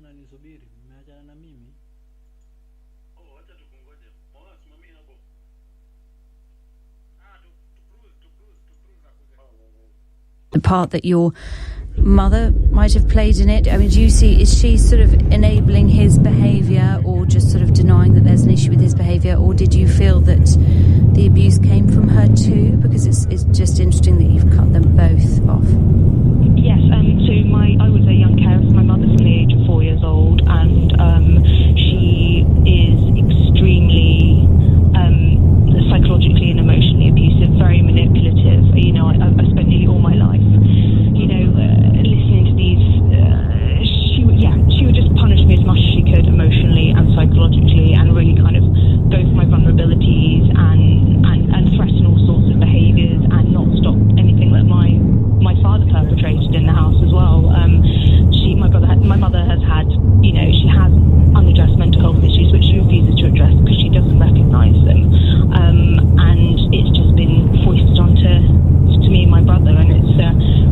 mnanisubiri? Mmeachana na mimi? Oh, acha tukungoje. Oh, simamia hapo. The part that your mother might have played in it. I mean, do you see, is she sort of enabling his behaviour or just sort of denying that there's an issue with his behaviour, or did you feel that the abuse came from her too? Because it's just interesting that you've cut them both off. Yes, so I was a young carer, so my mother's from the age of 4 years old, and she is extremely psychologically and emotionally abusive, very manipulative. You know, I spent nearly all my life, you know, listening to these. She would just punish me as much as she could emotionally and psychologically, and really kind of go for my vulnerabilities and threaten all sorts of behaviours and not stop anything that my father perpetrated in the house as well. My mother has had, you know, she has unaddressed mental health issues which she refuses to address because she doesn't recognise them, and it's just been foisted onto me and my brother, and it's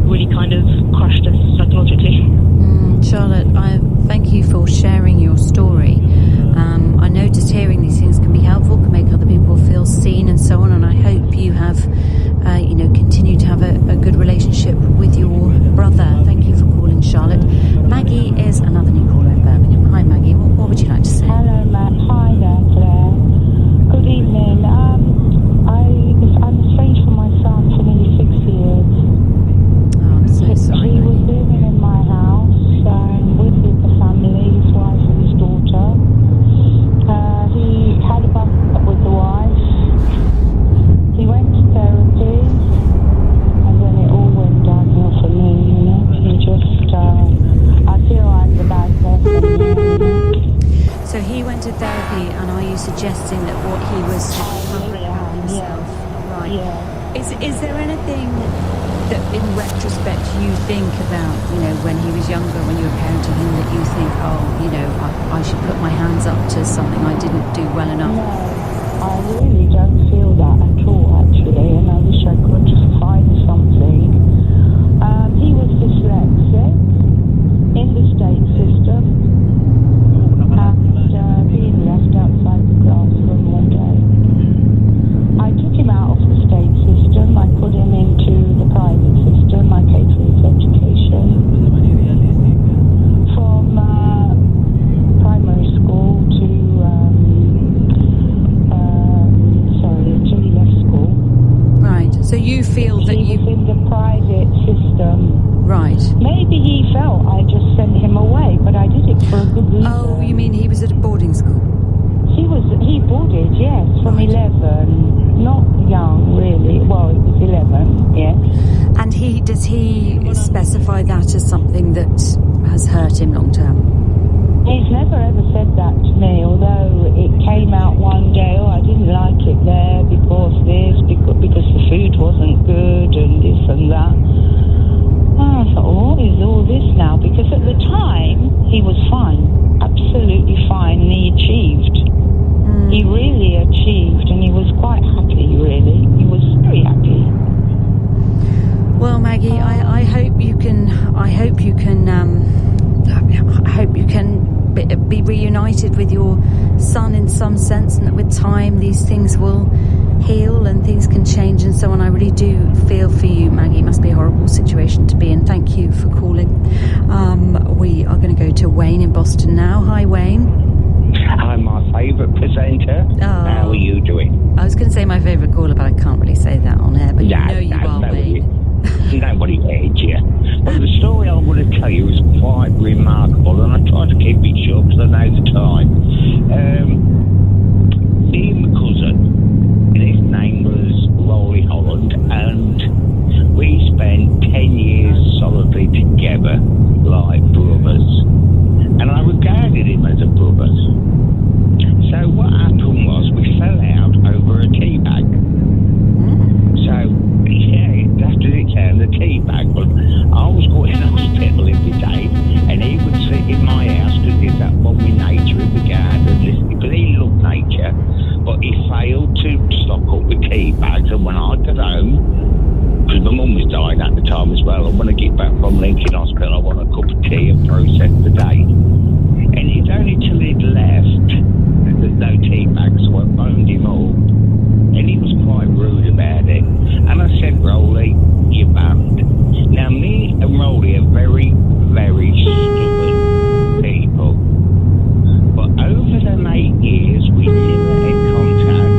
really kind of crushed us psychologically. Charlotte, I thank you for sharing your story. I know just hearing these things can be helpful, can make other people feel seen and so on, and I hope you have, continue to have a good relationship with your brother. Thank you for calling, Charlotte. Maggie is another new caller in Birmingham. Hi, Maggie. What would you like to say? Hello, Matt. Hi there, Claire. Good evening. I'm estranged from my son for nearly 6 years. Oh, I'm so sorry. He was living in my house with the family, his wife and his daughter. He had a bump with the wife. He went to therapy, and then it all went downhill for me, you know. He just, I feel I'm the bad person. So he went to therapy, and are you suggesting that what he was covering up himself? Yeah. Right. Yeah. Is there anything that in retrospect you think about, you know, when he was younger, when you were parenting him, that you think, oh, you know, I should put my hands up to something I didn't do well enough? No, I really don't feel that at all, actually, and I wish I could just find something. He was dyslexic in the state system, and being left outside the classroom all day. I took him out of the state system, I put him into the private system, I paid for his education. From primary school to until he left school. Right. So you feel that he was in the private system. Right. Maybe he felt I just sent him away, but I did it for a good reason. Oh, you mean he was at a boarding school? He boarded, yes, from 11. Not young, really. Well, it was 11, yes. And does he specify that as something that has hurt him long term? He's never ever said that to me, although it came out one day, oh, I didn't like it there because the food wasn't good and this and that. Oh, I thought, what is all this now? Because at the time, he was fine, absolutely fine, and he achieved. He really achieved, and he was quite happy, really. He was very happy. Well, Maggie, I hope you can be reunited with your son in some sense, and that with time these things will heal and things can change and so on. I really do feel for you, Maggie. It must be a horrible situation to be in. Thank you for calling. We are going to go to Wayne in Boston now. Hi, Wayne. I'm my favourite presenter. Oh. How are you doing? I was going to say my favourite caller, but I can't really say that on air. But you are, Wayne. Nobody heard you. But the story I want to tell you is quite remarkable, and I try to keep it short because I know the time. Me and my cousin, his name was Rolly Holland, and we spent 10 years solidly together like brothers. And I regarded him as a brother. So what happened was we fell out over a tea bag. So, yeah, that's what it sounds, a tea bag. But I was going to hospital every day, and he would sit in my house because he's that one with nature in the garden, listening, because he loved nature, but he failed to stock up with tea bags. And when I got home, because my mum was dying at the time as well, and when I get back from Lincoln Hospital, I want a cup of tea and process the day. only till he'd left, there's no tea bags, so I phoned him up. And he was quite rude about it. And I said, Rolly, you're banned. Now, me and Rolly are very, very stubborn people. But over them 8 years, we never had contact,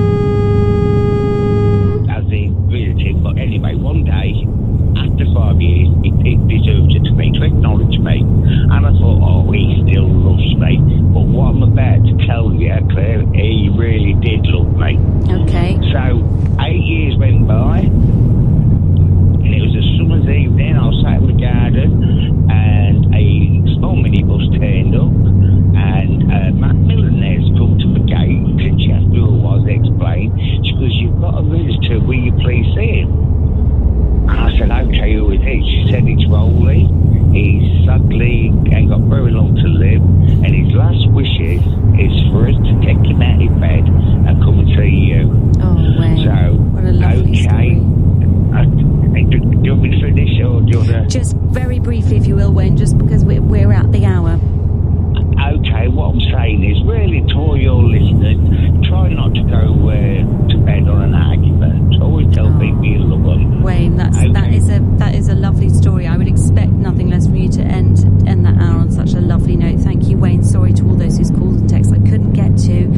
as in visiting. But anyway, one day, after 5 years, he deserved it to me, to acknowledge me. And I thought, oh, he still loves me. But what I'm about to tell you, Claire, he really did love me. Okay. So, 8 years went by, and it was a summer's evening. I was sat in the garden, and a small minibus turned up, and Macmillan's come to the gate, and she asked me who I was, explained. She goes, you've got a visitor, will you please see him? And I said, okay, who is he? She said, it's Rolly. He's ugly, ain't got very long to live, and his last wishes is for us to take him out of bed and come and see you. Oh, wow. So, what a lovely story. Do you want me to finish, or do you want to... Just very briefly, if you will, Wayne, just because we're at the hour. Okay, what I'm saying is, really, to all your listeners, try not to go to bed on an argument. Always tell people you love them. Wayne, that is a lovely story. I would expect nothing less from you to end that hour on such a lovely note. Thank you, Wayne. Sorry to all those whose calls and texts I couldn't get to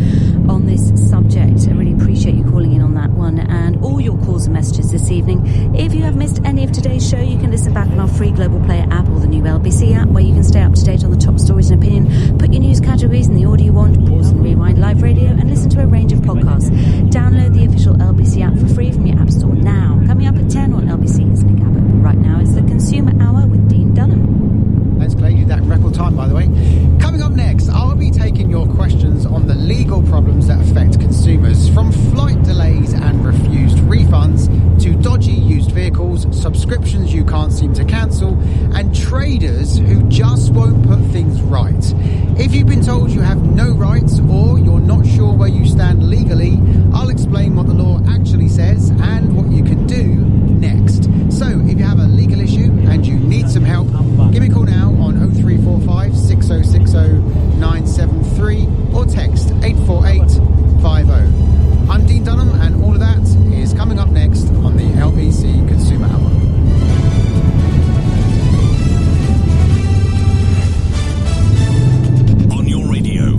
on this subject. I really appreciate you calling in on that one, and all your calls and messages this evening. If you have missed any of today's show, you can listen back on our free Global Player app or the new LBC app, where you can stay up to date on the top stories and opinion, put your news categories in the order you want, pause and rewind live radio, and listen to a range of podcasts. Download the official LBC app for free from your app store now. Coming up at 10 on LBC is Nick Abbott. Right now it's the Consumer Hour with Dean Dunham. Thanks, Clay. You did that in record time, by the way. Coming up next, I'll be taking your questions on the legal problems that affect consumers, from flight delays and refused refunds to dodgy used vehicles, subscriptions you can't seem to cancel, and traders who just won't put things right. If you've been told you have no rights, or you're not sure where you stand legally, I'll explain what the law actually says and what you can do next. So, if you have a legal issue and you need some help, give me a call now on 0345 6060 973 or text 84850. I'm Dean Dunham, and all of that is coming up next on the LBC Consumer Hour. On your radio,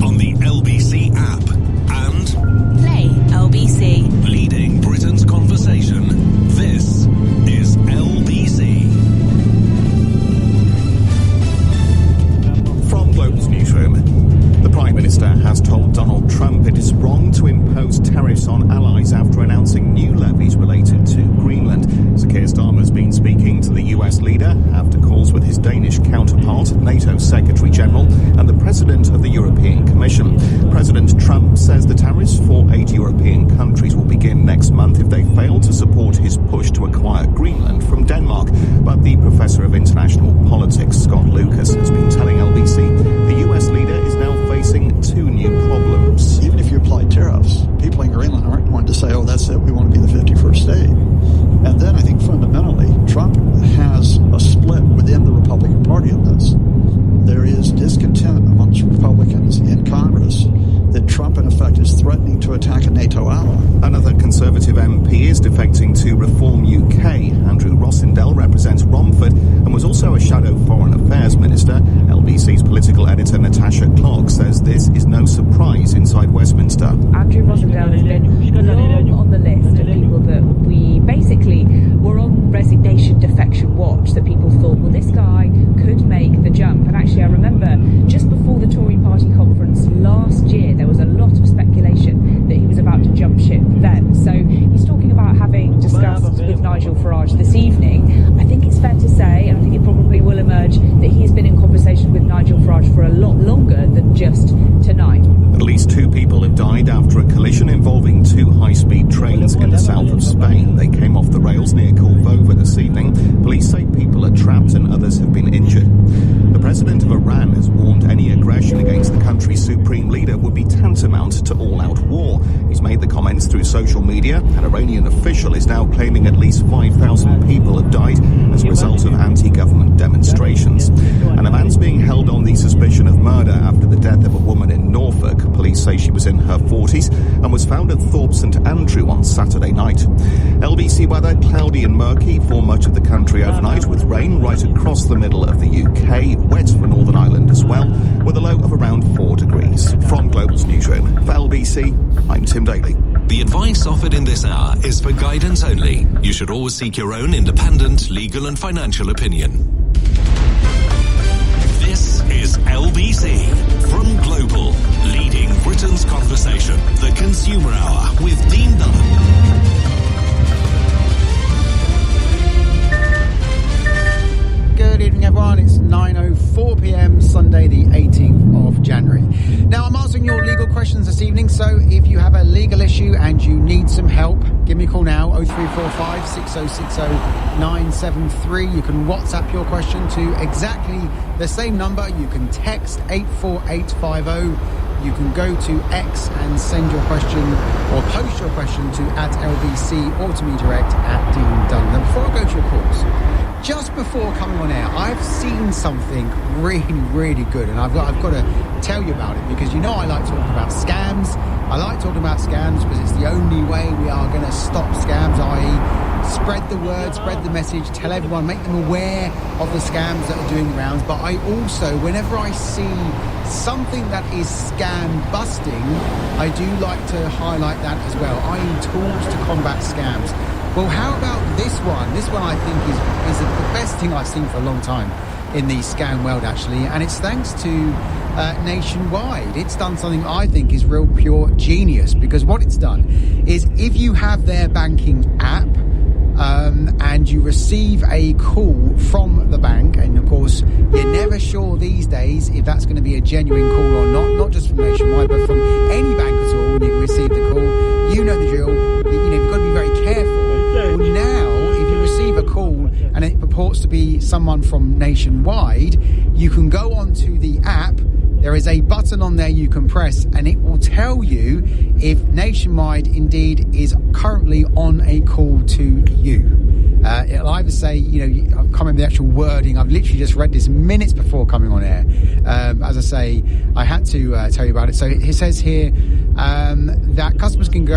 on the LBC app, and Play LBC. leading Britain's conversation. This is LBC. From Global's newsroom, the Prime Minister has told Donald Trump it is wrong to impose tariffs on allies after announcing new levies related to Greenland. Sir Keir Starmer's been speaking to the US leader after calls with his Danish counterpart, NATO Secretary General, and the President of the European Commission. President Trump says the tariffs for 8 European countries will begin next month if they fail to support his push to acquire Greenland from Denmark. But the Professor of International Politics, Scott Lucas, has been telling LBC the US leader is now facing two new problems. Even if you apply tariffs, people in Greenland aren't going to say, oh, that's it, we want to be the 51st state. And then I think fundamentally, Trump has a split within the Republican Party on this. There is discontent amongst Republicans in Congress that Trump, in effect, is threatening to attack a NATO ally. Another Conservative MP is defecting to Reform UK. Andrew Rossendale represents Romford and was also a shadow Foreign Affairs Minister. LBC's political editor Natasha Clark says this is no surprise inside Westminster. Andrew Rossendale has been long on the list of people that we basically were on resignation defection watch, that people thought, well, this guy could make the jump. And actually, I remember just before the Tory party conference last year, there was a lot of speculation that he was about to jump ship then. So he's talking about having discussed with Nigel Farage this evening. I think it's fair to say, and I think it probably will emerge, that he has been in conversation with Nigel Farage for a lot longer than just tonight. At least two people have died after a collision involving two high-speed trains in the south of Spain. They came off the rails near Cordoba this evening. Police say people are trapped and others have been injured. The president of Iran has warned any aggression against the country's supreme leader would be tantamount to all-out war. He's made the comments through social media. An Iranian official is now claiming at least 5,000 people have died as a result of anti-government demonstrations. And a man's being held on the any suspicion of murder after the death of a woman in Norfolk. Police say she was in her 40s and was found at Thorpe St Andrew on Saturday night. LBC weather, cloudy and murky for much of the country overnight, with rain right across the middle of the UK, wet for Northern Ireland as well, with a low of around 4 degrees. From Global's newsroom, for LBC, I'm Tim Daly. The advice offered in this hour is for guidance only. You should always seek your own independent, legal and financial opinion. This is LBC from Global, leading Britain's conversation. The Consumer Hour with Dean Dunham. Good evening, everyone. It's 9:04 p.m. Sunday, the 18th of January. Now, I'm answering your legal questions this evening, so if you have a legal issue and you need some help, give me a call now, 0345 6060 973. You can WhatsApp your question to exactly the same number. You can text 84850. You can go to X and send your question or post your question to @LBC or to me direct @Dean Dunham. Before I go to your calls, just before coming on air, I've seen something really, really good, and I've got to tell you about it, because you know I like talking about scams. I like talking about scams because it's the only way we are going to stop scams, i.e. spread the word, spread the message, tell everyone, make them aware of the scams that are doing the rounds. But I also, whenever I see something that is scam busting, I do like to highlight that as well, i.e. tools to combat scams. Well, how about this one? This one I think is the best thing I've seen for a long time in the scam world, actually, and it's thanks to Nationwide. It's done something I think is real pure genius, because what it's done is, if you have their banking app and you receive a call from the bank, and of course you're never sure these days if that's going to be a genuine call or not just from Nationwide but from any bank at all. When you receive the call, you know the drill. You've got to be very careful. Well, now, if you receive a call and it purports to be someone from Nationwide, you can go onto the app. There is a button on there you can press, and it will tell you if Nationwide indeed is currently on a call to you. It'll either say, I can't remember the actual wording. I've literally just read this minutes before coming on air. As I say, I had to tell you about it. So it says here that customers can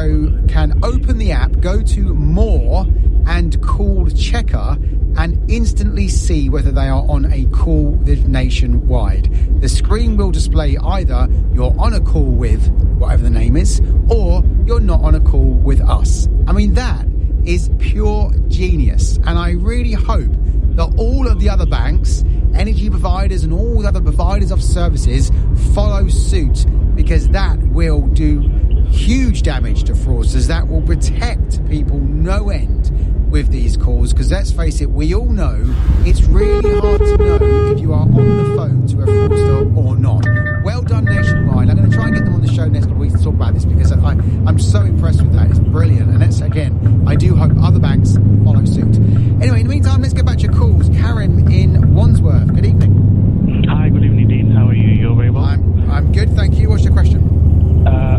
open the app, go to More and Call Checker, and instantly see whether they are on a call with Nationwide. The screen will display either you're on a call with whatever the name is, or you're not on a call with us. I mean, that is pure genius, and I really hope that all of the other banks, energy providers and all the other providers of services follow suit, because that will do huge damage to fraudsters. That will protect people no end with these calls, because let's face it, we all know it's really hard to know if you are on the phone to a fraudster or not. Well done, Nationwide. I'm going to try and get them on the show next couple of weeks to talk about this, because I'm so impressed with that. It's brilliant, and that's, again, I do hope other banks follow suit. Anyway, in the meantime, let's get back to your calls. Karen in Wandsworth, good evening. Hi, good evening, Dean. How are you? You're very well? I'm good, thank you. What's your question?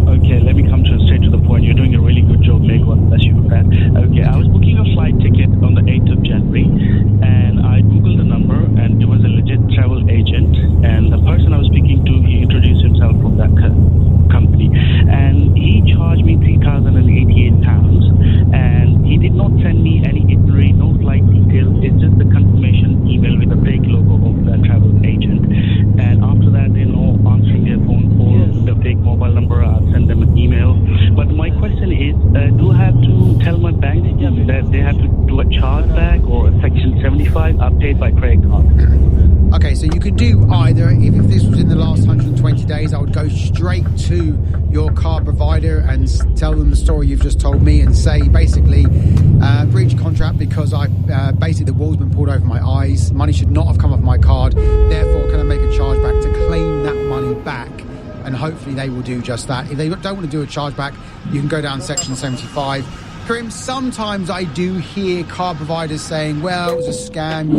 Okay, let me come straight to the point. You're doing a really good job, Meg. God bless you for that. Okay, I was booking a flight ticket on the 8th of January, and I googled the number, and it was a legit travel agent, and the person I was speaking to, he introduced himself from that company, and he charged me £3,088, and he did not send me any itinerary, no flight details. It's just the confirmation email with a big logo of the travel agent, and after that, answering their phone call, the fake mobile number, I'll send them an email. But my question is, do I have to tell my bank that they have to do a chargeback or a Section 75 update by credit card? Okay, so you can do either. If this was in the last 120 days, I would go straight to your car provider and tell them the story you've just told me, and say, basically, breach contract because basically the wall's been pulled over my eyes. Money should not have come off my card. Therefore, can I make a chargeback to claim that money back? And hopefully they will do just that. If they don't want to do a chargeback, you can go down Section 75. Karim, sometimes I do hear car providers saying, well, it was a scam,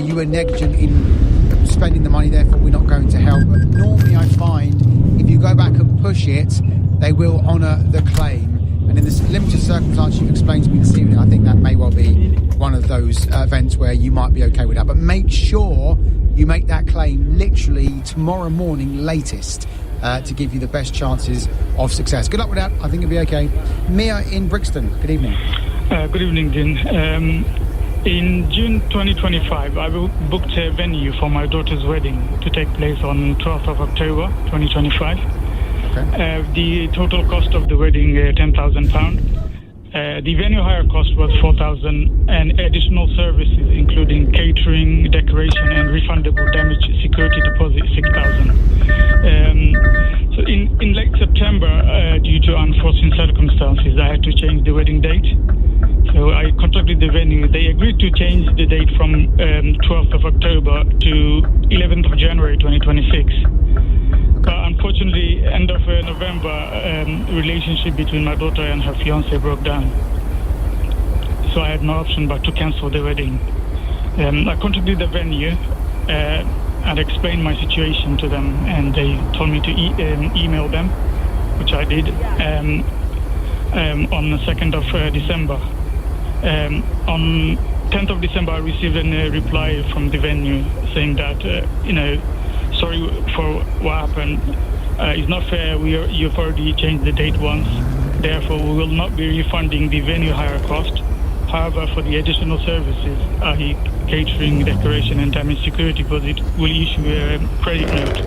you were negligent in spending the money, therefore we're not going to help. But normally I find if you go back and push it, they will honour the claim. And in this limited circumstance you've explained to me this evening, I think that may well be one of those events where you might be okay with that. But make sure you make that claim literally tomorrow morning latest to give you the best chances of success. Good luck with that. I think it'll be okay. Mia in Brixton, good evening. Good evening, Dean. In June 2025, I booked a venue for my daughter's wedding to take place on 12th of October 2025. Okay. The total cost of the wedding, £10,000. The venue hire cost was £4,000, and additional services including catering, decoration, and refundable damage security deposit £6,000. So in late September, due to unforeseen circumstances, I had to change the wedding date. So I contacted the venue. They agreed to change the date from 12th of October to 11th of January 2026. But unfortunately, end of November, relationship between my daughter and her fiancé broke down. So I had no option but to cancel the wedding. I contacted the venue and explained my situation to them, and they told me to email them, which I did on the 2nd of December. On 10th of December, I received a reply from the venue saying that, sorry for what happened. It's not fair. You've already changed the date once. Therefore, we will not be refunding the venue hire cost. However, for the additional services, i.e. catering, decoration, and damage security deposit, will issue a credit note.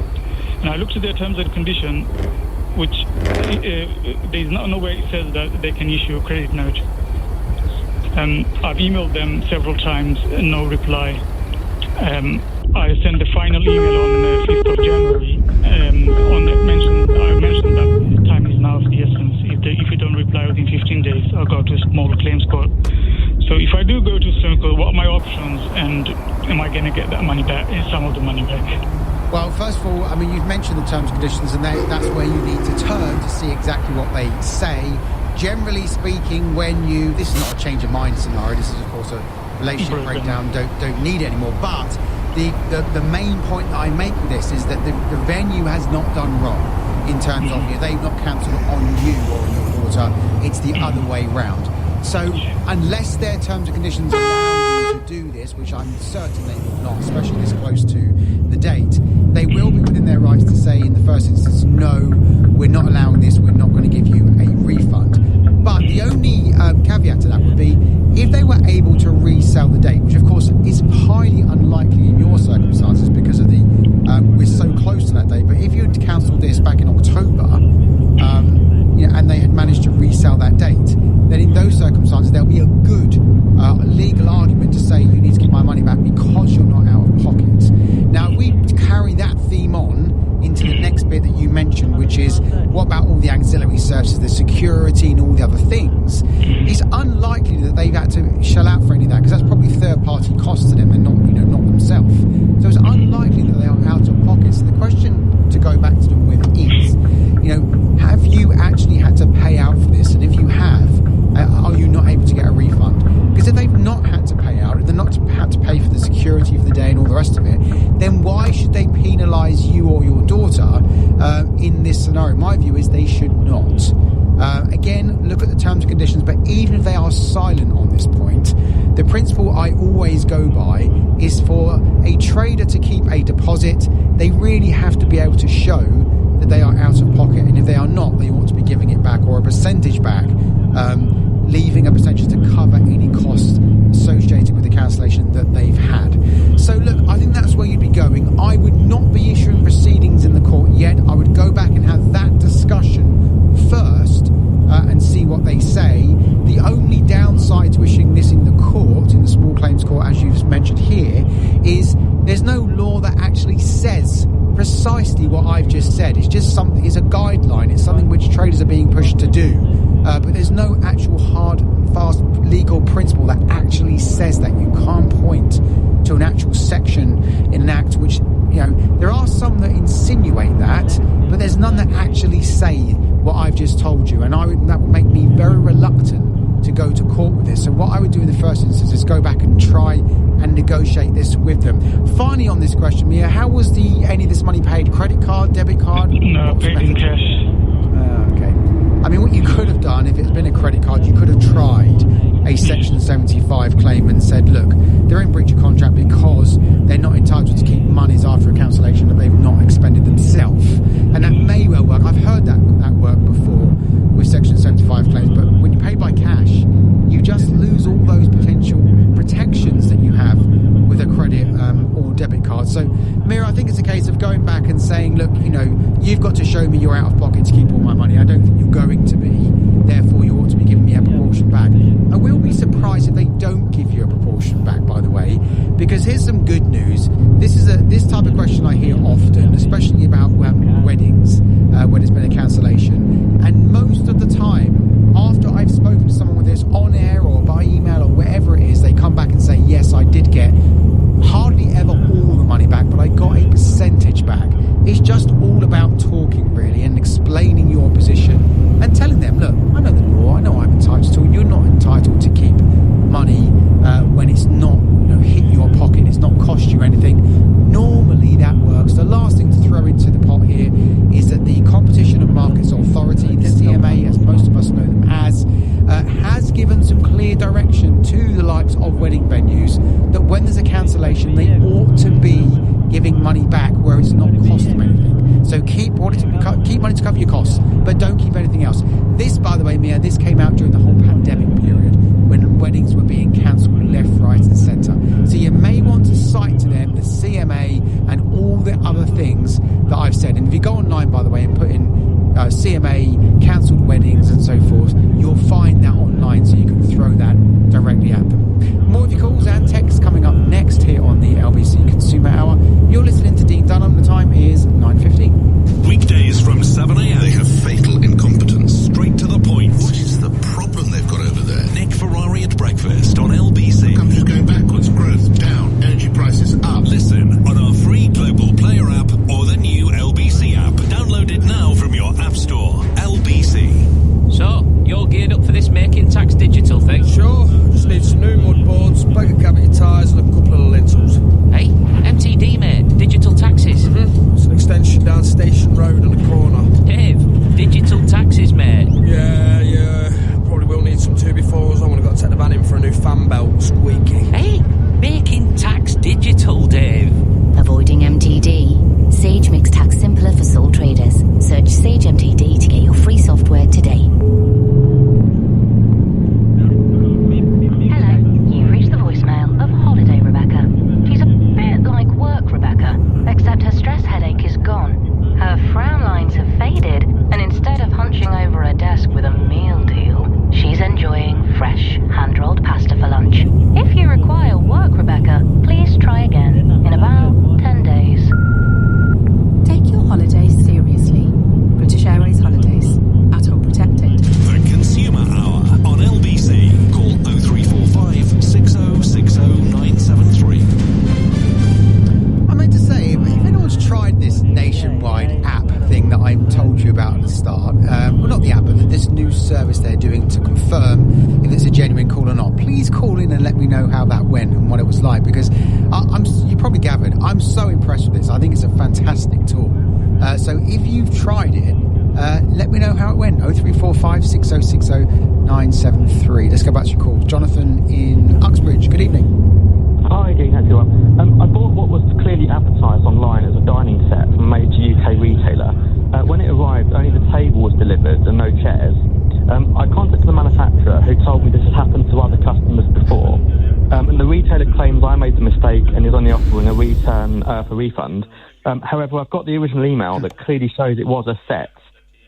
And I looked at their terms and conditions, which there's nowhere it says that they can issue a credit note. I've emailed them several times, no reply. I sent the final email on the 5th of January. I mentioned that time is now of the essence. If you don't reply within 15 days, I'll go to a small claims court. So if I do go to Circle, what are my options, and am I going to get that money back, some of the money back? Well, first of all, I mean, you've mentioned the terms and conditions, and that's where you need to turn to see exactly what they say. Generally speaking, this is not a change of mind scenario, this is of course a relationship breakdown, don't need anymore, but the main point that I make with this is that the venue has not done wrong in terms of they've not cancelled on you or on your daughter, it's the other way round. So unless their terms and conditions allow you to do this, which I'm certain they will not, especially this close to the date, they will be within their rights to say in the first instance, no, we're not allowing this, we're not going to give you a refund. But the only caveat to that would be if they were able to resell the date, which of course is highly unlikely in your circumstances because of we're so close to that date, but if you had cancelled this back in October and they had managed to resell that date, then in those circumstances there'll be a good legal argument to say you need to get my money back because you're not out of pocket. Now, if we carry that theme on into the next bit that you mentioned, which is what about all the ancillary services, the security and all the other things, it's unlikely that they've had to shell out for any of that because that's probably third-party costs to them and not themselves. So it's unlikely that they are out of pocket. So the question to go back to them with is, have you actually had to pay out for this? And if you have, are you not able to get a refund? Because if they've not had to pay out, if they're not had to pay for the security of the day and all the rest of it, then why should they penalise you or your daughter in this scenario? My view is they should not. Again, look at the terms and conditions, but even if they are silent on this point, the principle I always go by is for a trader to keep a deposit, they really have to be able to show that they are out of pocket, and if they are not, they ought to be giving it back or a percentage back, leaving a percentage to cover any costs associated with the cancellation that they've had. So look, I think that's where you'd be going. I would not be issuing proceedings in the court yet. I would go back and have that discussion first and see what they say. The only downside to issuing this in the court, in the small claims court, as you've mentioned here, is there's no law that actually says precisely what I've just said. It's just something, it's a guideline, it's something which traders are being pushed to do, but there's no actual hard and fast legal principle that actually says that. You can't point to an actual section in an act which, there are some that insinuate that, but there's none that actually say what I've just told you, and that would make me very reluctant to go to court with this. So what I would do in the first instance is go back and try and negotiate this with them. Finally, on this question, Mia, how was any of this money paid? Credit card, debit card? No, paid in cash. Okay. I mean, what you could have done, if it's been a credit card, you could have tried a Section 75 claim and said, look, they're in breach of contract because they're not entitled to keep monies after a cancellation that they've not expended themselves. And that may well work. I've heard that work before with Section 75 claims, but when you pay by cash, you just lose all those potential protections that you have with a credit or debit card. So, Mira, I think it's a case of going back and saying, look, you know, you've got to show me you're out of pocket to keep all my money. I don't think you're going to be. Therefore, you ought to be giving me a proportion back. I will be surprised if they don't give you a proportion back, by the way, because here's some good news. This type of question I hear often, especially about weddings, when it's been a cancellation. And most of the time, after I've spoken to someone with this on air or by email or wherever it is, they come back and say, yes, I did get hardly ever all the money back, but I got a percentage back. It's just all about talking, really, and explaining your position and telling them, look, I know the law, I know I'm entitled to. You're not entitled to keep money when it's not, hit your pocket, it's not cost you anything. Normally that works. The last thing to throw into the pot here is that the Competition and Markets Authority, the CMA, as most of us know them as, has given some clear direction to the likes of wedding venues that when there's a cancellation, they ought to be giving money back where it's not cost them anything. So keep money to cover your costs, but don't keep anything else. This, by the way, Mia, this came out during the whole pandemic period when weddings were being cancelled left, right and centre. So you may want to cite to them the CMA and all the other things that I've said. And if you go online, by the way, and put in CMA, cancelled weddings and so forth, you'll find that online, so you can throw that directly at them. More of your calls and texts coming up next here on the LBC Consumer Hour. You're listening to Dean Dunham. The time is 9:15. Weekdays from 7 a.m. They have fatal incompetence. Straight to the point. What is the problem they've got over there? Nick Ferrari at breakfast on LBC. Countries going backwards, growth down, energy prices up. Listen on our free Global Player app or the new LBC app. Download it now from your app store. LBC. So, you're geared up for this making tax digital thing? Sure. Just need some new mud boards, bag of cavity tyres and a couple of lintels. Hey, MTD, mate. Digital taxes. Mm-hmm. It's an extension down Station Road on a corner. Dave, digital taxes, mate. Yeah. Probably will need some 2x4s. I'm going to take the van in for a new fan belt. Squeaky. Hey, making tax digital, Dave. Avoiding MTD. Sage makes tax simpler for sole traders. Search Sage MTD to get your free software today. Hello, you've reached the voicemail of Holiday Rebecca. She's a bit like work Rebecca, except her stress headache is gone. Her frown lines have faded, and instead of hunching over her desk with a meal deal, she's enjoying fresh, hand-rolled pasta for lunch. If you require work Rebecca, please try again in about 10 days. Take your holidays seriously. British Airways Holidays. At all protected. The Consumer Hour on LBC. Call 0345 6060 973. I meant to say, if anyone's tried this nationwide app thing that I told you about at the start, well, not the app, but this new service they're doing to confirm if it's a genuine call or not, please call in and let me know how that went and what it was like, because you probably gathered, I'm so impressed with this. I think it's a fantastic tool. So if you've tried it, let me know how it went. 0345 6060 973. Let's go back to your call. Jonathan in Uxbridge. Good evening. Hi, Dean. How's it going? I bought what was clearly advertised online as a dining set from a major UK retailer. When it arrived, only the table was delivered and no chairs. I contacted the manufacturer, who told me this has happened to other customers before. And the retailer claims I made the mistake and is only offering a return for refund. However, I've got the original email that clearly shows it was a set.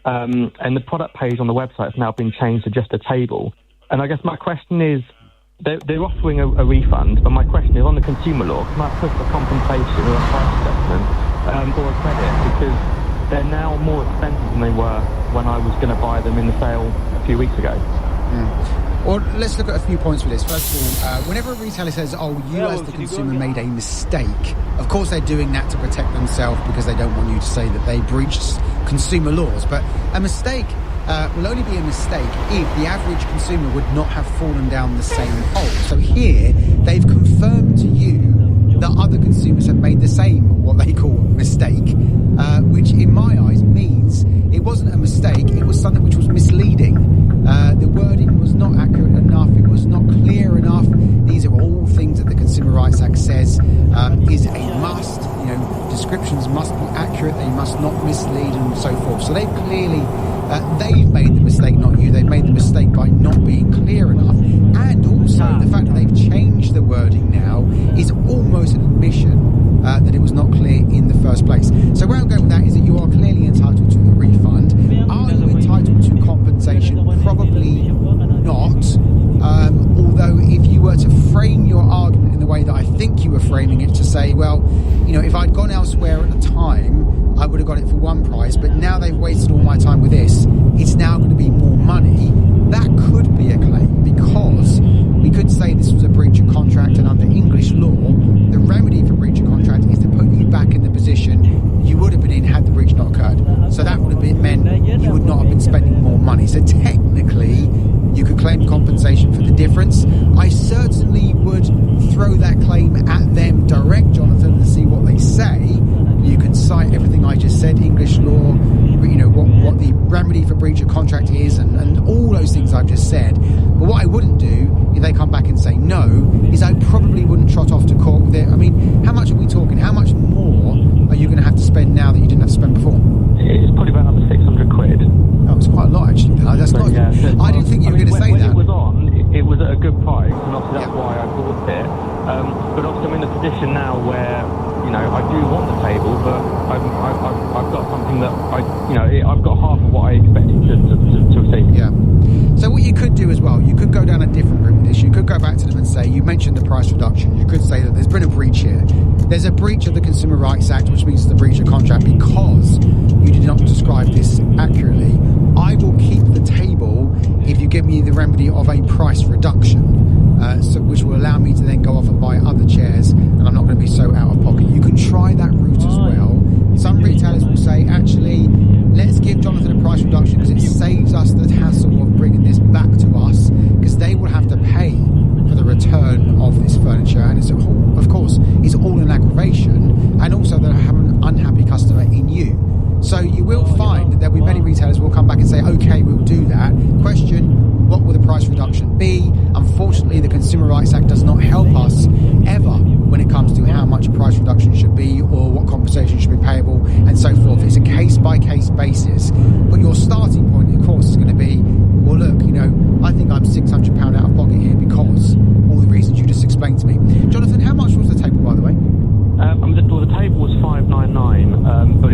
And the product page on the website has now been changed to just a table. And I guess my question is, they're offering a refund, but my question is, on the consumer law, can I push for compensation or a price adjustment or a credit? Because they're now more expensive than they were when I was going to buy them in the sale a few weeks ago. Well, let's look at a few points for this. First of all, whenever a retailer says, you as the consumer made a mistake, of course they're doing that to protect themselves because they don't want you to say that they breached consumer laws. But a mistake will only be a mistake if the average consumer would not have fallen down the same hole. So here, they've confirmed to you that other consumers have made the same, what they call, mistake, which in my eyes means it wasn't a mistake, it was something which was misleading. contract says is a must. Descriptions must be accurate, they must not mislead, and so forth. So they've clearly they've made the mistake, not you. They've made the mistake by not being clear enough, and also the fact that they've changed the wording now is almost an admission that it was not clear in the first place. So where I'm going with that is that you are clearly entitled to the refund. Are you entitled to compensation? Probably not. Although if you were to frame your argument in the way that I think you were framing it, to say, well, if I'd gone elsewhere at the time, I would have got it for one price, but now they've wasted all my time with this, it's now going to be more money. That could be a claim, because we could say this was a breach of contract, and under English law, the remedy for breach of contract is to put you back in the position you would have been in had the breach not occurred. So that would have meant you would not have been spending more money. So technically, you could claim compensation for the difference. I certainly would throw that claim at them direct, Jonathan, and see what they say. You can cite everything I just said, English law, what the remedy for breach of contract is, and all those things I've just said. But what I wouldn't do, if they come back and say no, is I probably wouldn't trot off to court with it. I mean, how much are we talking? How much more are you going to have to spend now that you didn't have to spend before? It's probably about another 600 quid. That was quite a lot, actually. That's not. Yeah, I didn't think you were going to say when that. It was on. It was at a good price, and obviously that's why I bought it. But obviously I'm in a position now where I do want the table, but I've got something that I've got half of what I expected to receive. Yeah. So what you could do as well, you could go down a different route with this. You could go back to them and say, you mentioned the price reduction. You could say that there's been a breach here. There's a breach of the Consumer Rights Act, which means it's a breach of contract because you did not describe this accurately. I will keep the table if you give me the remedy of a price reduction, which will allow me to then go off and buy other chairs, and I'm not going to be so out of pocket. You can try that route as well. Some retailers will say, actually, let's give Jonathan a price reduction because it saves us the hassle of bringing this back to us, because they will have to pay for the return of this furniture, and it's, of course, it's all an aggravation, and also they'll have an unhappy customer in you. So you will find that there'll be many retailers will come back and say, okay, we'll do that. Question, what will the price reduction be? Unfortunately, the Consumer Rights Act does not help us ever when it comes to how much a price reduction should be or what compensation should be payable and so forth. It's a case-by-case basis. But your starting point, of course, is going to be, well, look, I think I'm £600 out of pocket here because all the reasons you just explained to me. Jonathan, how much was the table, by the way? The table was $599, but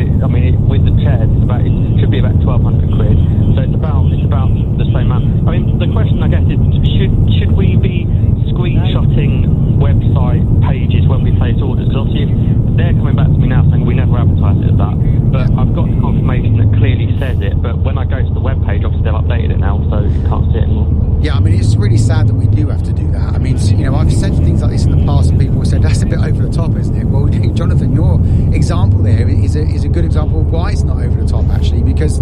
with the chairs, it should be about 1,200 quid. So it's about the same amount. I mean, the question I guess is, should we be screenshotting website pages when we place orders? Because obviously, if they're coming back to me now saying we never advertise it as that, but I've got the confirmation that clearly says it. But when I go to the web page, obviously they've updated it now, so you can't see it anymore. Yeah, I mean, it's really sad that we do have to do that. I mean, I've said things like this in the past, and people have said that's a bit over the top, isn't it? Well, Jonathan, your example there is a good example of why it's not over the top, actually, because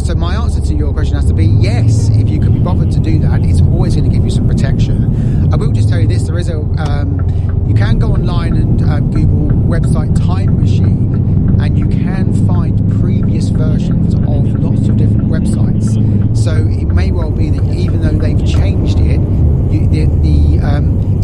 so my answer to your question has to be yes. If you can be bothered to do that, it's always going to give you some protection. I will just tell you this: there is you can go online and Google website time machine, and you can find previous versions of lots of different websites. So it may well be that even though they've changed it, the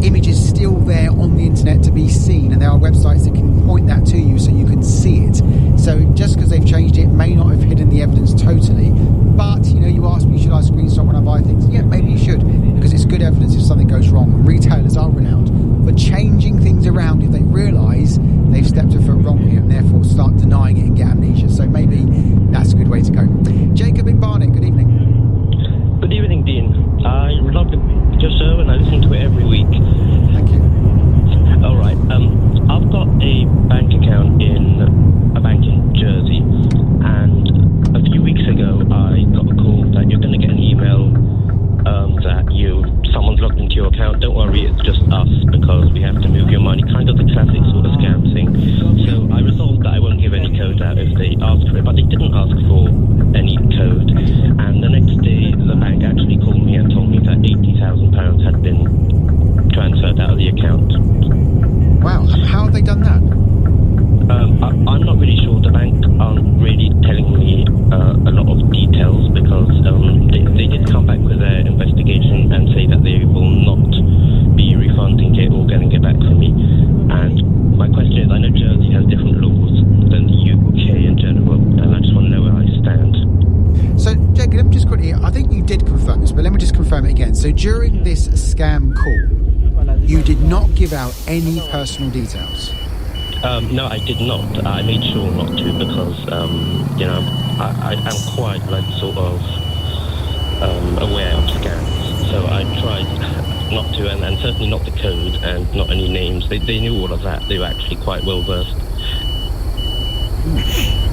image is still there on the internet to be seen, and there are websites that can point that to you so you can see it. So just because they've changed it may not have hidden the evidence totally, but you asked me, should I screenshot when I buy things? Yeah, maybe you should, because it's good evidence if something goes wrong, and retailers are renowned for changing things around if they realise they've stepped a foot wrong here and therefore start denying it and get amnesia. So maybe that's a good way to go. Jacob in Barnet, good evening. Good evening, Dean. I love your show and I listen to it every week. Thank you. All right. I've got a bank account in a bank in Jersey, and a few weeks ago I got a call that you're going to get an email that someone's logged into your account. Don't worry, it's just us because we have to move your money. Kind of the classic sort of scam thing. So I resolved that I won't give any code out if they ask for it, but they didn't ask for any code. And the next day, the bank actually called me and told me that £80,000 had been transferred out of the account. Wow, how have they done that? I'm not really sure. The bank aren't really telling me a lot of details because they did come back with their investigation and say that they will not be refunding it or going to get back to me. confirm it again. So during this scam call, you did not give out any personal details? No, I did not. I made sure not to because, I'm quite sort of aware of scams. So I tried not to, and certainly not the code and not any names. They knew all of that. They were actually quite well versed.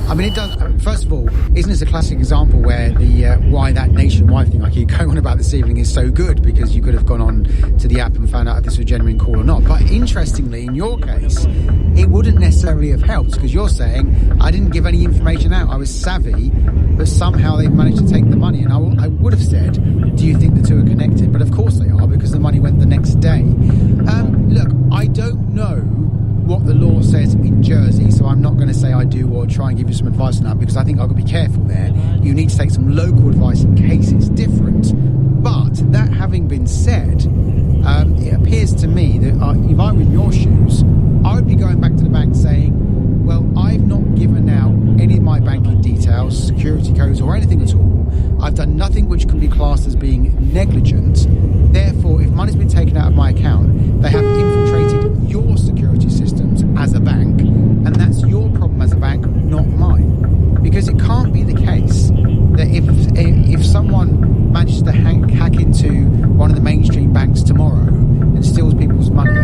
I mean, it does. First of all, isn't this a classic example where the why that nationwide thing I keep going on about this evening is so good, because you could have gone on to the app and found out if this was a genuine call or not. But interestingly, in your case, it wouldn't necessarily have helped, because you're saying I didn't give any information out. I was savvy, but somehow they've managed to take the money. And I would have said, do you think the two are connected? But of course they are, because the money went the next day. Look, I don't know what the law says in Jersey, so I'm not going to say I do or try and give you some advice on that, because I think I've got to be careful there. You need to take some local advice in case it's different. But that having been said, it appears to me that if I were in your shoes, I would be going back to the bank saying, well, I've not given out any of my banking details, security codes or anything at all. I've done nothing which can be classed as being negligent. Therefore, if money's been taken out of my account, they have infiltrated your security systems as a bank, and that's your problem as a bank, not mine. Because it can't be the case that if someone manages to hack into one of the mainstream banks tomorrow and steals people's money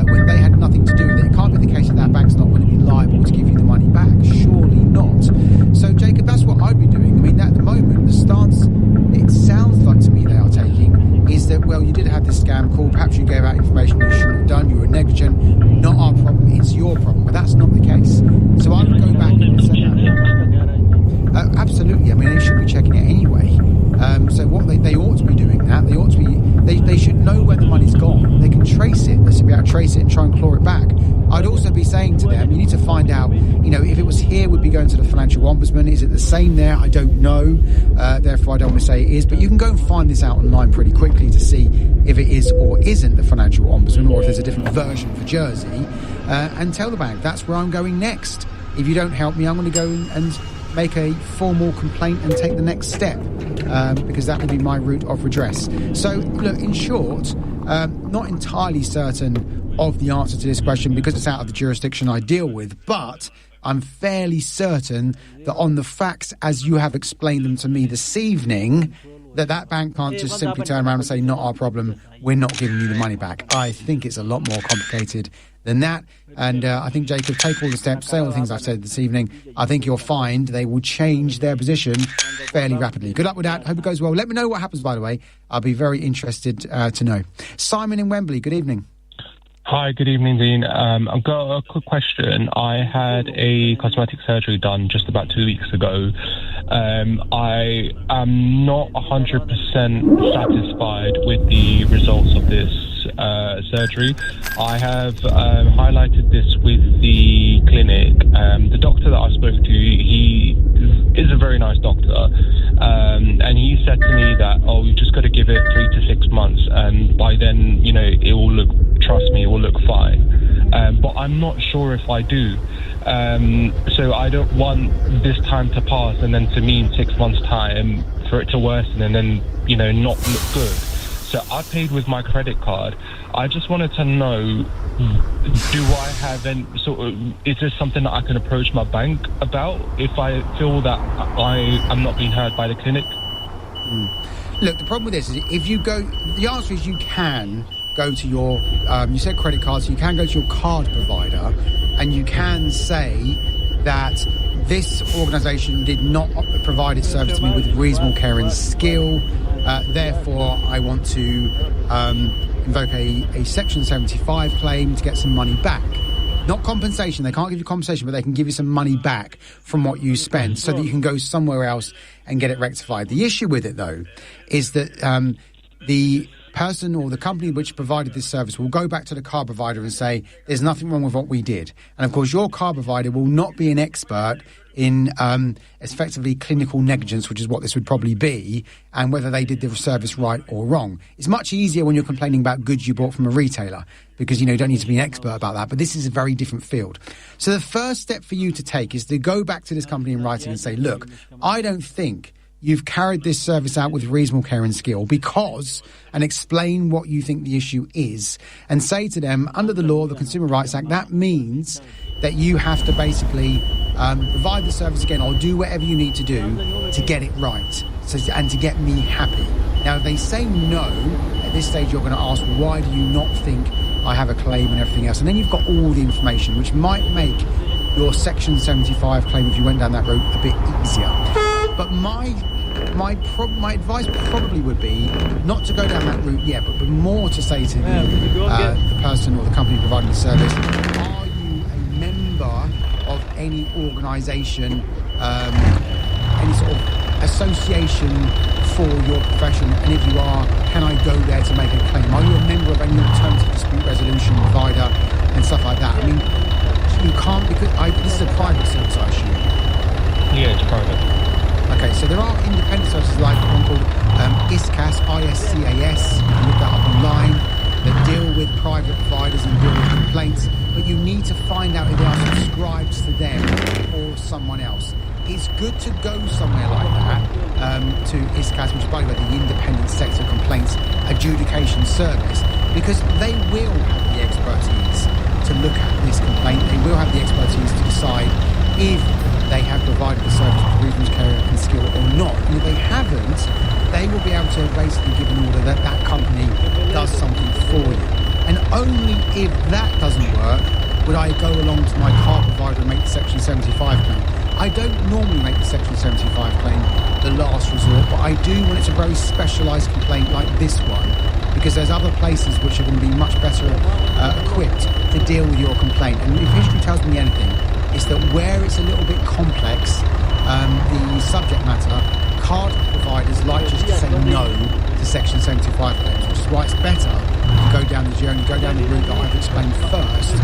when they had nothing to do with it, it can't be the case that that bank's not going to be liable to give you the money back. Surely not. So, Jacob, that's what I'd be doing. I mean, at the moment, the stance it sounds like to me they are taking is that, well, you did have this scam call, perhaps you gave out information you shouldn't have done, you were negligent, not our problem, it's your problem. But that's not the case. So I would go back and say that. Absolutely. I mean, they should be checking it anyway. So what they ought to be doing that. They ought to be. They should know where the money's gone. They can trace it. They should be able to trace it and try and claw it back. I'd also be saying to them, you need to find out, if it was here, we'd be going to the financial ombudsman. Is it the same there? I don't know. Therefore, I don't want to say it is. But you can go and find this out online pretty quickly to see if it is or isn't the financial ombudsman, or if there's a different version for Jersey. And tell the bank, that's where I'm going next. If you don't help me, I'm going to go and make a formal complaint and take the next step, because that will be my route of redress. So, look, in short, not entirely certain of the answer to this question because it's out of the jurisdiction I deal with, but I'm fairly certain that on the facts as you have explained them to me this evening, that bank can't just simply turn around and say, not our problem, we're not giving you the money back. I think it's a lot more complicated than that. And I think, Jacob, take all the steps, say all the things I've said this evening. I think you'll find they will change their position fairly rapidly. Good luck with that. Hope it goes well. Let me know what happens, by the way. I'll be very interested to know. Simon in Wembley, good evening. Hi, good evening, Dean. I've got a quick question. I had a cosmetic surgery done just about 2 weeks ago. I am not 100% satisfied with the results of this surgery. I have highlighted this with the clinic. The doctor that I spoke to, he is a very nice doctor, and he said to me that, we've just got to give it 3 to 6 months, and by then, it will look, trust me, it will look fine. But I'm not sure if I do. So I don't want this time to pass and then to me in 6 months' time for it to worsen and then, not look good. So I paid with my credit card. I just wanted to know, do I have any is this something that I can approach my bank about if I feel that I'm not being heard by the clinic? Look, the problem with this is if you go, the answer is you can go to your, you said credit card, so you can go to your card provider and you can say that this organisation did not provide its service to me with reasonable care and skill. Therefore, I want to invoke a Section 75 claim to get some money back. Not compensation. They can't give you compensation, but they can give you some money back from what you spent so that you can go somewhere else and get it rectified. The issue with it, though, is that the person or the company which provided this service will go back to the car provider and say, there's nothing wrong with what we did. And, of course, your car provider will not be an expert in effectively clinical negligence, which is what this would probably be, and whether they did the service right or wrong. It's much easier when you're complaining about goods you bought from a retailer because, you don't need to be an expert about that. But this is a very different field. So the first step for you to take is to go back to this company in writing and say, look, I don't think you've carried this service out with reasonable care and skill and explain what you think the issue is, and say to them, under the law, the Consumer Rights Act, that means that you have to basically provide the service again or do whatever you need to do to get it right and to get me happy. Now, if they say no, at this stage you're going to ask, why do you not think I have a claim and everything else? And then you've got all the information, which might make your Section 75 claim, if you went down that route, a bit easier. But my advice probably would be not to go down that route yet, but more to say to the person or the company providing the service, are you a member of any organisation, any sort of association for your profession? And if you are, can I go there to make a claim? Are you a member of any alternative dispute resolution provider and stuff like that? I mean, you can't, because this is a private service, I assume. Yeah, it's private. Okay, so there are independent services like one called ISCAS, ISCAS, you can look that up online, that deal with private providers and deal with complaints, but you need to find out if they are subscribed to them or someone else. It's good to go somewhere like that, to ISCAS, which is, by the way, the Independent Sector Complaints Adjudication Service, because they will have the expertise to look at this complaint. They will have the expertise to decide if they have provided the service with reasonable care and skill or not. And if they haven't, they will be able to basically give an order that that company does something for you. And only if that doesn't work would I go along to my car provider and make the Section 75 claim. I don't normally make the Section 75 claim the last resort, but I do when it's a very specialised complaint like this one, because there's other places which are going to be much better equipped to deal with your complaint. And if history tells me anything, it's that where it's a little bit complex, the subject matter, card providers like just to say no to Section 75 claims, which is why it's better to go down the journey, go down the route that I've explained first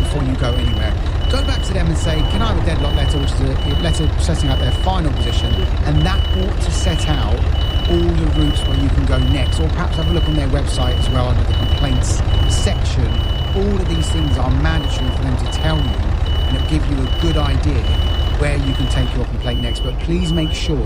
before you go anywhere. Go back to them and say, can I have a deadlock letter, which is a letter setting out their final position, and that ought to set out all the routes where you can go next, or perhaps have a look on their website as well under the complaints section. All of these things are mandatory for them to tell you, and it'll give you a good idea where you can take your complaint next. But please make sure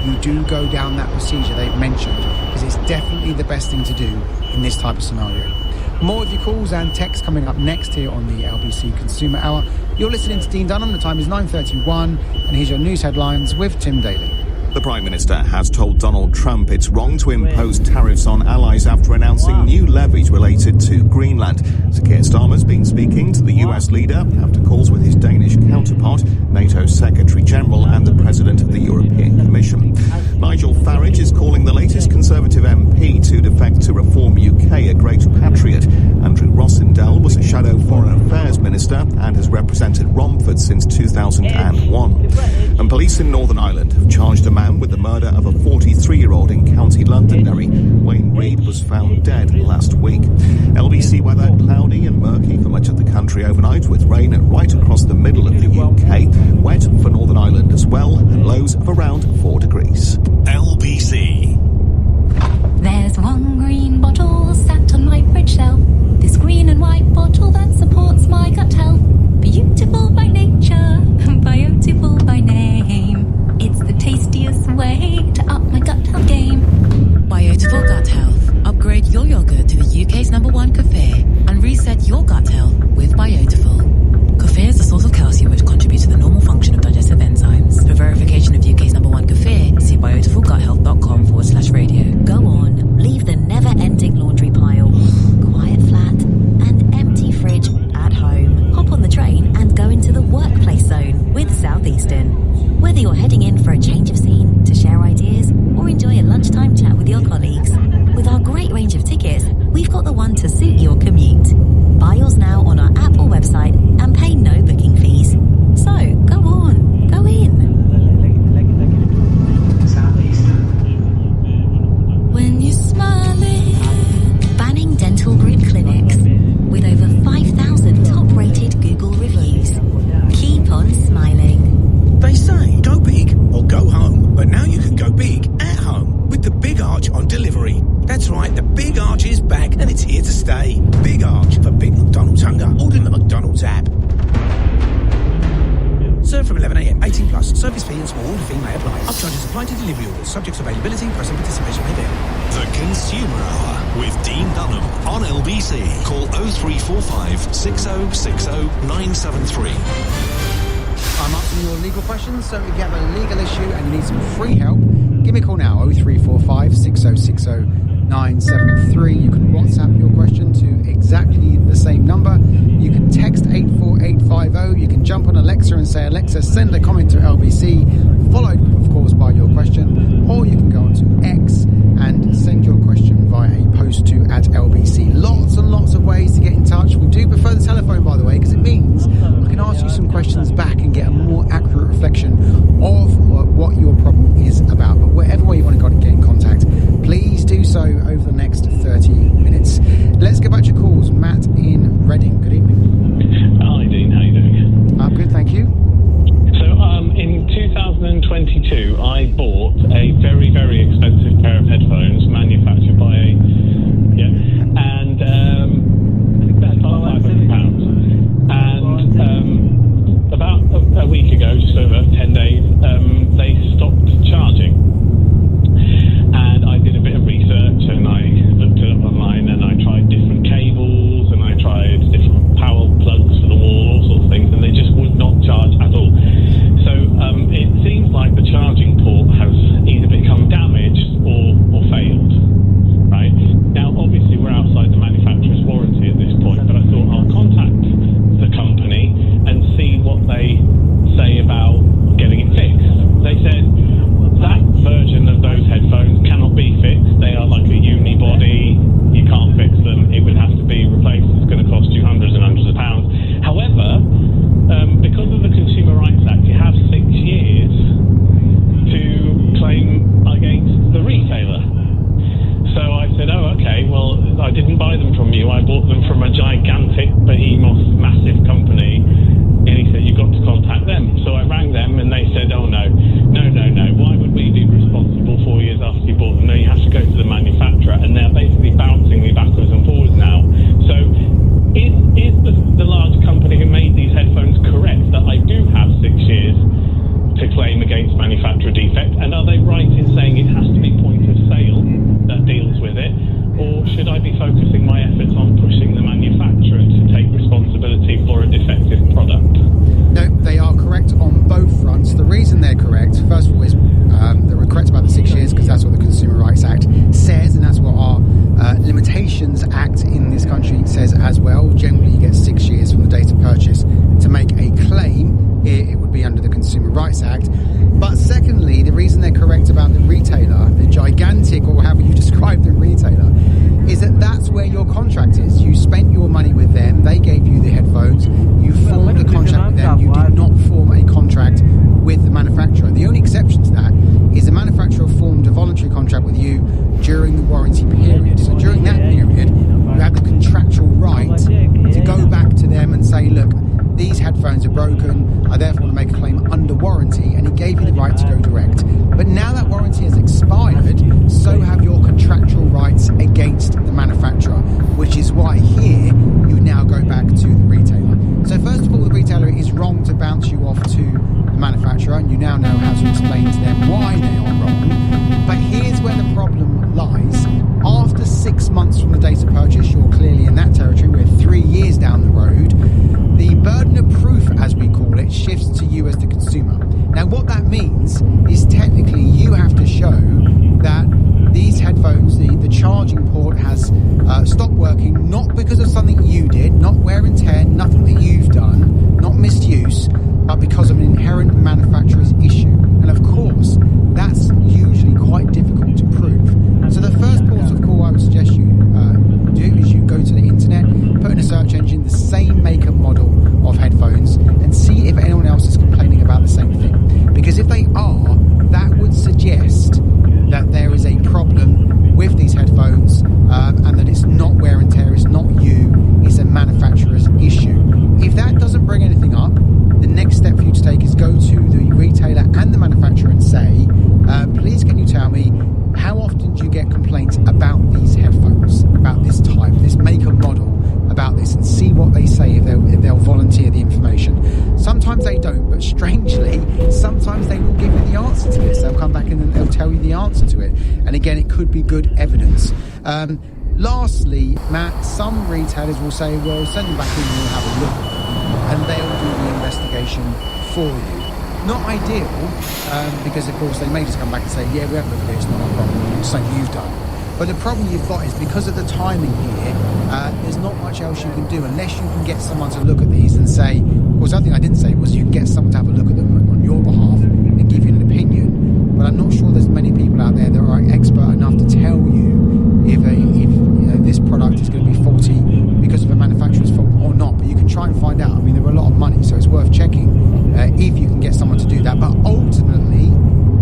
you do go down that procedure they've mentioned, because it's definitely the best thing to do in this type of scenario. More of your calls and texts coming up next here on the LBC Consumer Hour. You're listening to Dean Dunham. The time is 9:31, and here's your news headlines with Tim Daly. The Prime Minister has told Donald Trump it's wrong to impose tariffs on allies after announcing new levies related to Greenland. Sir Keir Starmer's been speaking to the US leader after calls with his Danish counterpart, NATO Secretary-General and the President of the European Commission. Nigel Farage is calling the latest Conservative MP to defect to Reform UK a great patriot. Andrew Rossendale was a shadow Foreign Affairs Minister and has represented Romford since 2001. And police in Northern Ireland have charged a man with the murder of a 43-year-old in County Londonderry. Wayne Reid was found dead last week. LBC weather, cloudy and murky for much of the country overnight, with rain right across the middle of the UK. Wet for Northern Ireland as well, and lows of around 4 degrees. LBC. There's one green bottle sat on my fridge shelf. This green and white bottle that supports my gut health. Beautiful by nature, beautiful by name. It's the tastiest way to up my gut health game. Beautiful Gut Health. Upgrade your yogurt to the UK's #1 kefir and reset your gut health with Beautiful. Kefir is a source of calcium which contributes to the normal function of digestive enzymes. For verification of UK's #1 kefir, see beautifulguthealth.com plus. Service fee and small order fee may apply. Upcharges apply to delivery orders. Subject to availability, present participation may vary. The Consumer Hour with Dean Dunham on LBC. Call 0345 6060 973. I'm answering your legal questions, so if you have a legal issue and you need some free help, give me a call now, 0345 6060 973. You can WhatsApp your question to exactly the same number. You can text 84850. You can jump on Alexa and say, Alexa, send a comment to LBC, followed, of course, by your question. Or you can go on to X and send your question via a post to @LBC. Lots and lots of ways to get in touch. We do prefer the telephone, by the way, because it means I can ask you some questions back and get a more accurate reflection of what your problem is about. But whatever way you want to get in contact, please do so over the next 30 minutes. Let's get back to your calls. Matt in Reading, good evening. Hi Dean, how you doing? I'm good, thank you. So in 2022 I bought a very, very expensive pair of headphones manufactured by and I think that's about £500. And about a week ago, just over 10 days, they stopped charging. And I did a bit of research and I looked it up online and I tried different cables and I tried different power plugs for the wall, all sorts of things, and they just would not charge at all. So it seems like the charging port has either become damaged or failed. Right? Now, obviously, we're outside the manufacturer's warranty at this point, but I thought I'll contact the company and see what they say about getting it fixed. They said that version of those headphones cannot be fixed. They are like a unibody. You can't fix them. It would have to be replaced. It's going to cost you hundreds and hundreds of pounds. However, because of the Consumer Rights Act, you have 6 years to claim against the retailer. So I said, oh, okay, well, I didn't buy them from you. I bought them from a gigantic, behemoth, massive company. And he said, you've got to contact them. So I rang them and they said, oh, no. Why would we be responsible 4 years after you bought them? No, you have to go to the manufacturer. And they're basically bouncing me backwards and forwards now. So is the large company who made these headphones correct that I do have 6 years to claim against manufacturer defect? And are they right in saying it has to be point of sale that deals with it? Or should I be focusing my efforts on pushing the manufacturer to take responsibility for a defective product? No, they are correct on both fronts. The reason they're correct, first of all, is they're correct about the 6 years because that's what the Consumer Rights Act says, and that's what our Limitations Act in this country says as well. Generally, you get 6 years from the date of purchase to make a claim. Here, it would be under the Consumer Rights Act. But secondly, the reason they're correct about the retailer, the gigantic, or however you describe the retailer, is that that's where your contract is. You spent your money with them, they gave you the headphones, you formed a contract with them, you did not form a contract with the manufacturer. The only exception to that is the manufacturer formed a voluntary contract with you during the warranty period. So during that period, you have the contractual right to go back to them and say, look, these headphones are broken, I therefore want to make a claim under warranty, and it gave you the right to go direct. But now that warranty has expired, so have your contractual rights against the manufacturer, which is why here you now go back to the retailer. So first of all, the retailer is wrong to bounce you off to the manufacturer, and you now know how to explain to them why they are wrong. But here's where the problem lies. After 6 months from the date of purchase, you're clearly in that territory. We're 3 years down the road. The burden of proof, as we call it, shifts to you as the consumer. Now, what that means is technically you have to show that these headphones, the charging port has stopped working, not because of something you did, not wear and tear, nothing that you've done, not misuse, but because of an inherent manufacturer's issue. And of course, that's usually quite difficult to prove. So the first port of call I would suggest you do is you go to the internet, put in a search engine the same make and model of headphones, and see if anyone else is complaining about the same thing. Because if they are, that would suggest that there is a problem with these headphones, and that it's not wear and tear, it's not you, it's a manufacturer's issue. If that doesn't bring anything up, answer to this. They'll come back and they'll tell you the answer to it. And again, it could be good evidence. Lastly, Matt, some retailers will say, well, send them back in and we'll have a look at them, and they'll do the investigation for you. Not ideal, because of course they may just come back and say, yeah, we haven't looked at it, it's not a problem, it's something you've done. But the problem you've got is because of the timing here, there's not much else you can do unless you can get someone to look at these and say, well, something I didn't say was you can get someone to have a look at them on your behalf and give you an opinion. But I'm not sure there's many people out there that are expert enough to tell you if this product is going to be faulty because of a manufacturer's fault or not. But you can try and find out. I mean, there are a lot of money, so it's worth checking if you can get someone to do that. But ultimately,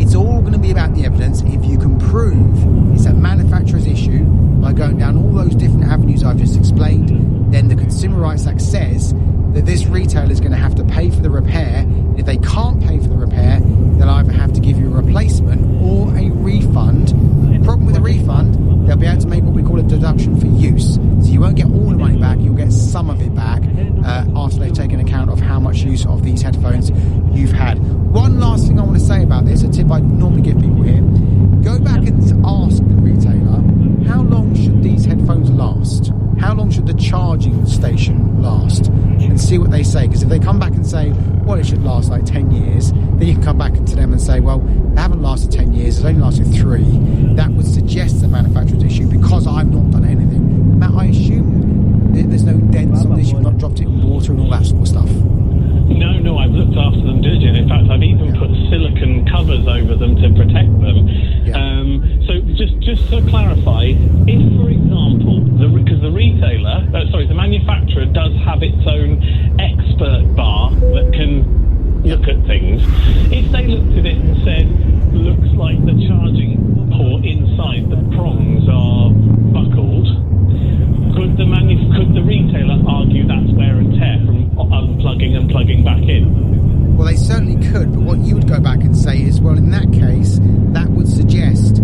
it's all going to be about the evidence. If you can prove it's a manufacturer's issue by going down all those different avenues I've just explained, then the Consumer Rights Act says that this retailer is going to have to pay for the repair. If they can't pay for the repair, they'll either have to give you a replacement or a refund. The problem with a refund, they'll be able to make what we call a deduction for use. So you won't get all the money back, you'll get some of it back after they've taken account of how much use of these headphones you've had. One last thing I want to say about this, a tip I normally give people here, go back and ask the retailer, how long should these headphones last? How long should the charging station last? And see what they say, because if they come back and say, well, it should last like 10 years, then you can come back to them and say, well, they haven't lasted 10 years, it's only lasted 3. That would suggest the manufacturer's issue because I've not done anything. Matt, I assume there's no dents on this, you've not dropped it in water and all that sort of stuff. No, I've looked after them diligently. In fact, I've even put silicone covers over them to protect them. So just to clarify, if, for example, because the retailer, the manufacturer does have its own expert bar that can look at things. If they looked at it and said, looks like the charging port inside the prongs are buckled, could the retailer argue that's wear and tear from unplugging and plugging back in? Well, they certainly could, but what you would go back and say is, well, in that case, that would suggest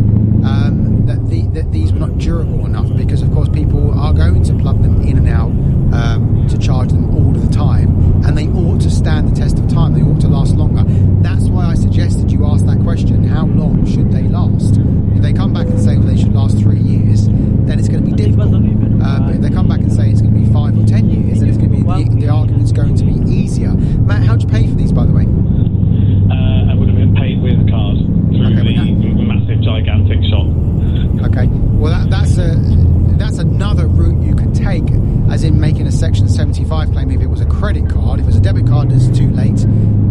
that these were not durable enough, because of course people are going to plug them in and out to charge them all the time, and they ought to stand the test of time. They ought to last longer. That's why I suggested you ask that question, how long should they last? If they come back and say, well, they should last 3 years, then it's going to be difficult. But if they come back and say it's going to be 5 or 10 years, then it's going to be the argument's going to be easier. Matt, how'd you pay for these, by the way? I would have been paid with a card through the massive, gigantic shop. Okay, well that's another route you could take, as in making a Section 75 claim if it was a credit card. If it was a debit card, it's too late.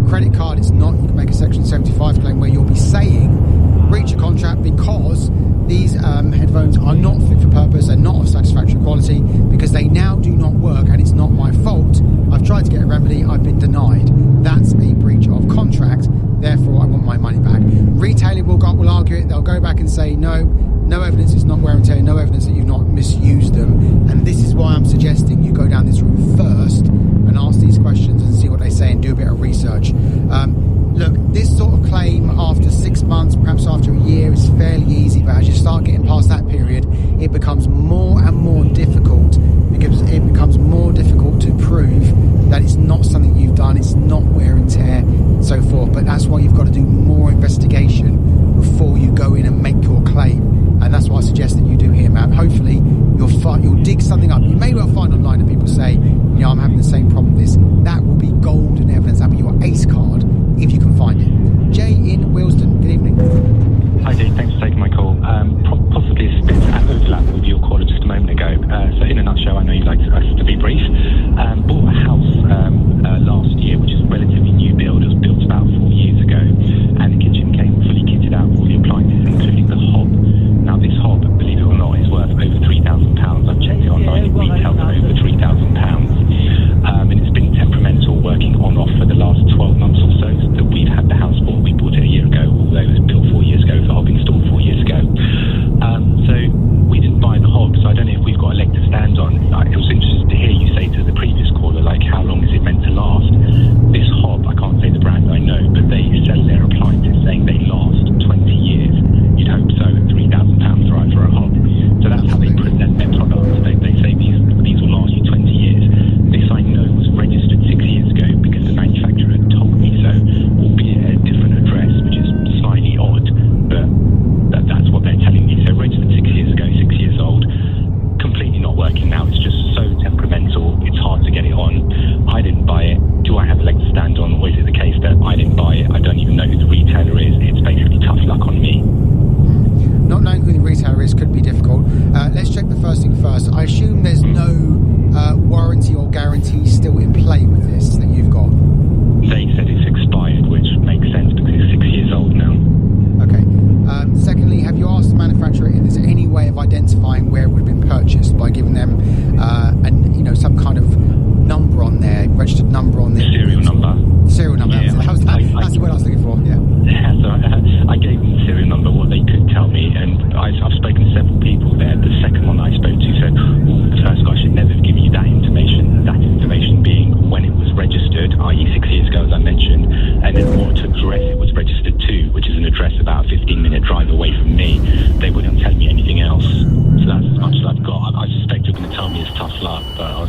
Credit card, it's not. You can make a Section 75 claim where you'll be saying breach of contract because these headphones are not fit for purpose and not of satisfactory quality, because they now do not work and it's not my fault. I've tried to get a remedy, I've been denied. That's a breach of contract, therefore I want my money back. Retailer will argue it. They'll go back and say no evidence it's not wear and tear, no evidence that you've not misused them. And this is why I'm suggesting you go down this route first and ask these questions and see what they say and do a bit of research. Look, this sort of claim after 6 months, perhaps after a year, is fairly easy, but as you start getting past that period, it becomes more and more difficult, because it becomes more difficult to prove that it's not something you've done, it's not wear and tear, and so forth. But that's why you've got to do more investigation before you go in and make your claim. And that's what I suggest that you do here, Matt. Hopefully you'll dig something up. You may well find online that people say, I'm having the same problem with this. That will be golden evidence. That'll be your ace card if you can find it. Jay in Willesden, good evening. Hi Dave, thanks for taking my call. Possibly a bit of overlap with your caller just a moment ago. So in a nutshell, I know you'd like us to be brief. Bought a house last year, which is a relatively new build. It was built about 4 years ago, and the kitchen came fully kitted out with all the appliances, including the hob. Now this hob, believe it or not, is worth over £3,000. I've checked it online, it retails at over £3,000. And it's been temperamental, working on off for the last 12 months or so that we've had the house bought. We bought it a year ago, although it was built 4 years ago, the hob installed 4 years ago. So we didn't buy the hob, so I don't know if we've got a leg to stand on. It was interesting to hear you say to the previous caller, like, how long is it meant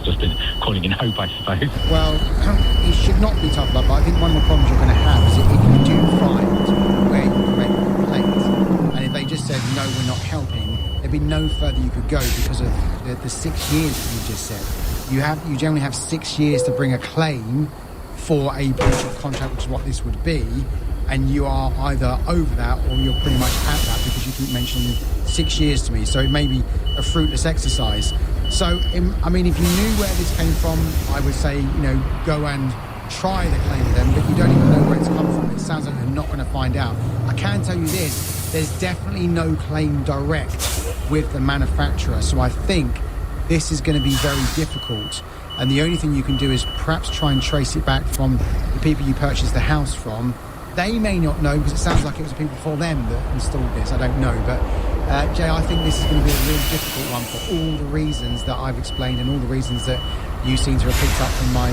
I've just been calling in hope, I suppose. Well, it should not be tough luck, but I think one of the problems you're going to have is if you do find where you can make a complaint, and if they just said, no, we're not helping, there'd be no further you could go because of the 6 years that you just said. You generally have 6 years to bring a claim for a breach of contract, which is what this would be, and you are either over that or you're pretty much at that because you keep mentioning 6 years to me. So it may be a fruitless exercise. So, I mean, if you knew where this came from, I would say, go and try the claim with them, but you don't even know where it's come from. It sounds like you're not going to find out. I can tell you this, there's definitely no claim direct with the manufacturer. So I think this is going to be very difficult. And the only thing you can do is perhaps try and trace it back from the people you purchased the house from. They may not know because it sounds like it was the people before them that installed this. I don't know. But, Jay, I think this is going to be a really difficult one for all the reasons that I've explained and all the reasons that you seem to have picked up from my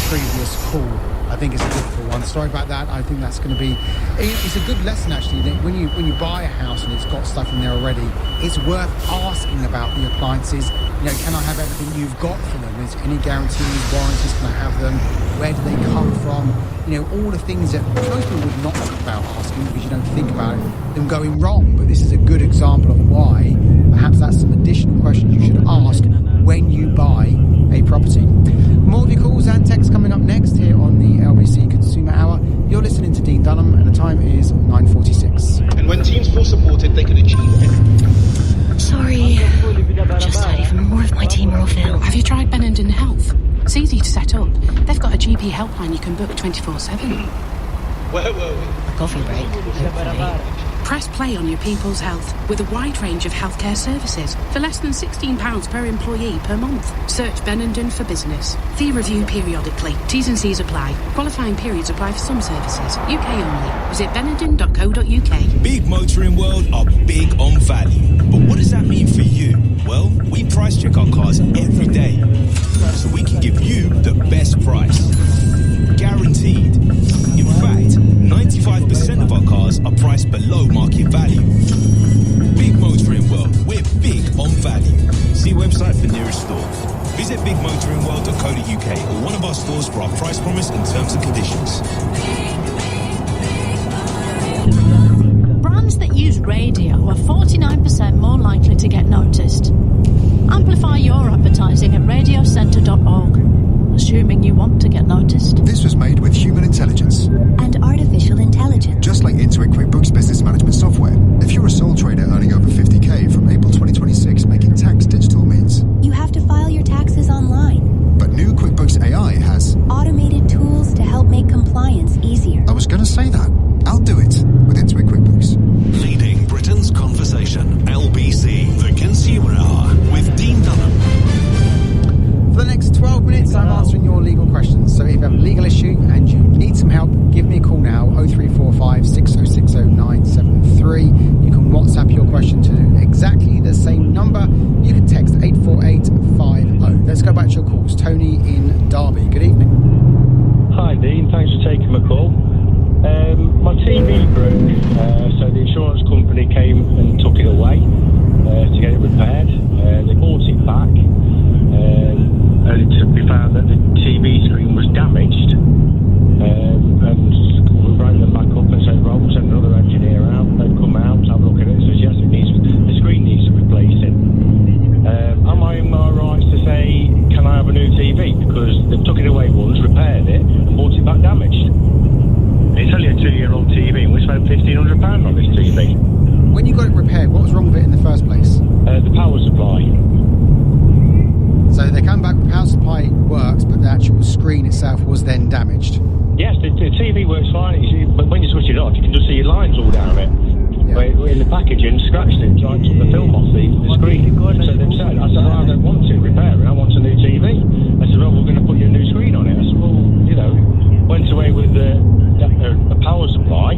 previous call. I think it's a difficult one. Sorry about that. I think that's going to be... It's a good lesson, actually. That when you buy a house and it's got stuff in there already, it's worth asking about the appliances. Can I have everything you've got for them? Is any guarantees, warranties, can I have them? Where do they come from? All the things that most people would not think about asking because you don't think about them going wrong. But this is a good example of why perhaps that's some additional questions you should ask when you buy a property. More of your calls and texts coming up next here on the LBC Consumer Hour. You're listening to Dean Dunham and the time is 9:46. And when teams feel supported, they can achieve anything. Sorry, just heard even more of my team are off ill. Have you tried Benenden Health? It's easy to set up. They've got a GP helpline you can book 24/7. Where were we? A coffee break, hopefully. Press play on your people's health with a wide range of healthcare services for less than £16 per employee per month. Search Benenden for business. Fee review periodically. T's and C's apply. Qualifying periods apply for some services. UK only. Visit benenden.co.uk. Big Motoring World are big on value. But what does that mean for you? Well, we price check our cars every day, so we can give you the best price. Guaranteed. In fact, 95% of our cars are priced below market value. Big Motoring World, we're big on value. See website for nearest store. Visit bigmotoringworld.co.uk or one of our stores for our price promise and terms and conditions. Brands that use radio are 49% more likely to get noticed. Amplify your advertising at radiocentre.org, assuming you want to get noticed. This was made with human intelligence and artificial intelligence. Just like Intuit QuickBooks Business Management Software. If you're a sole trader earning over 50k from April 2026, making tax digital means you have to file your taxes online. But new QuickBooks AI has automated tools to help make compliance easier. I was going to say that. I'll do it with Intuit QuickBooks. Leading Britain's conversation. LBC, the Consumer Hour with Dean Dunham. For the next 12 minutes, I'm answering your legal questions. So if you have a legal issue and you need some help, give me a call now, 0345 6060 973. You can WhatsApp your question to exactly the same number. You can text 84850. Let's go back to your calls. Tony in Derby, good evening. Hi Dean, thanks for taking my call. My TV broke, so the insurance company came and took it away to get it repaired. They bought it back, and we found that the TV screen was damaged. And we rang them back up and said, right, we'll send another engineer out. They've come out to have a look at it. So yes, the screen needs replacing. Am I in my rights to say, can I have a new TV? Because they took it away once, repaired it, and bought it back damaged. It's only a 2-year-old TV, and we spent £1,500 on this TV. When you got it repaired, what was wrong with it in the first place? The power supply. So they come back, the power supply works, but the actual screen itself was then damaged? Yes, the TV works fine, but when you switch it off, you can just see your lines all down it. Yeah. In the packaging, scratched it, tried to took the film off the screen. So they said, I said, well, I don't want to repair it, I want a new TV. I said, well, we're going to put you a new screen on it. I said, well, went away with a power supply,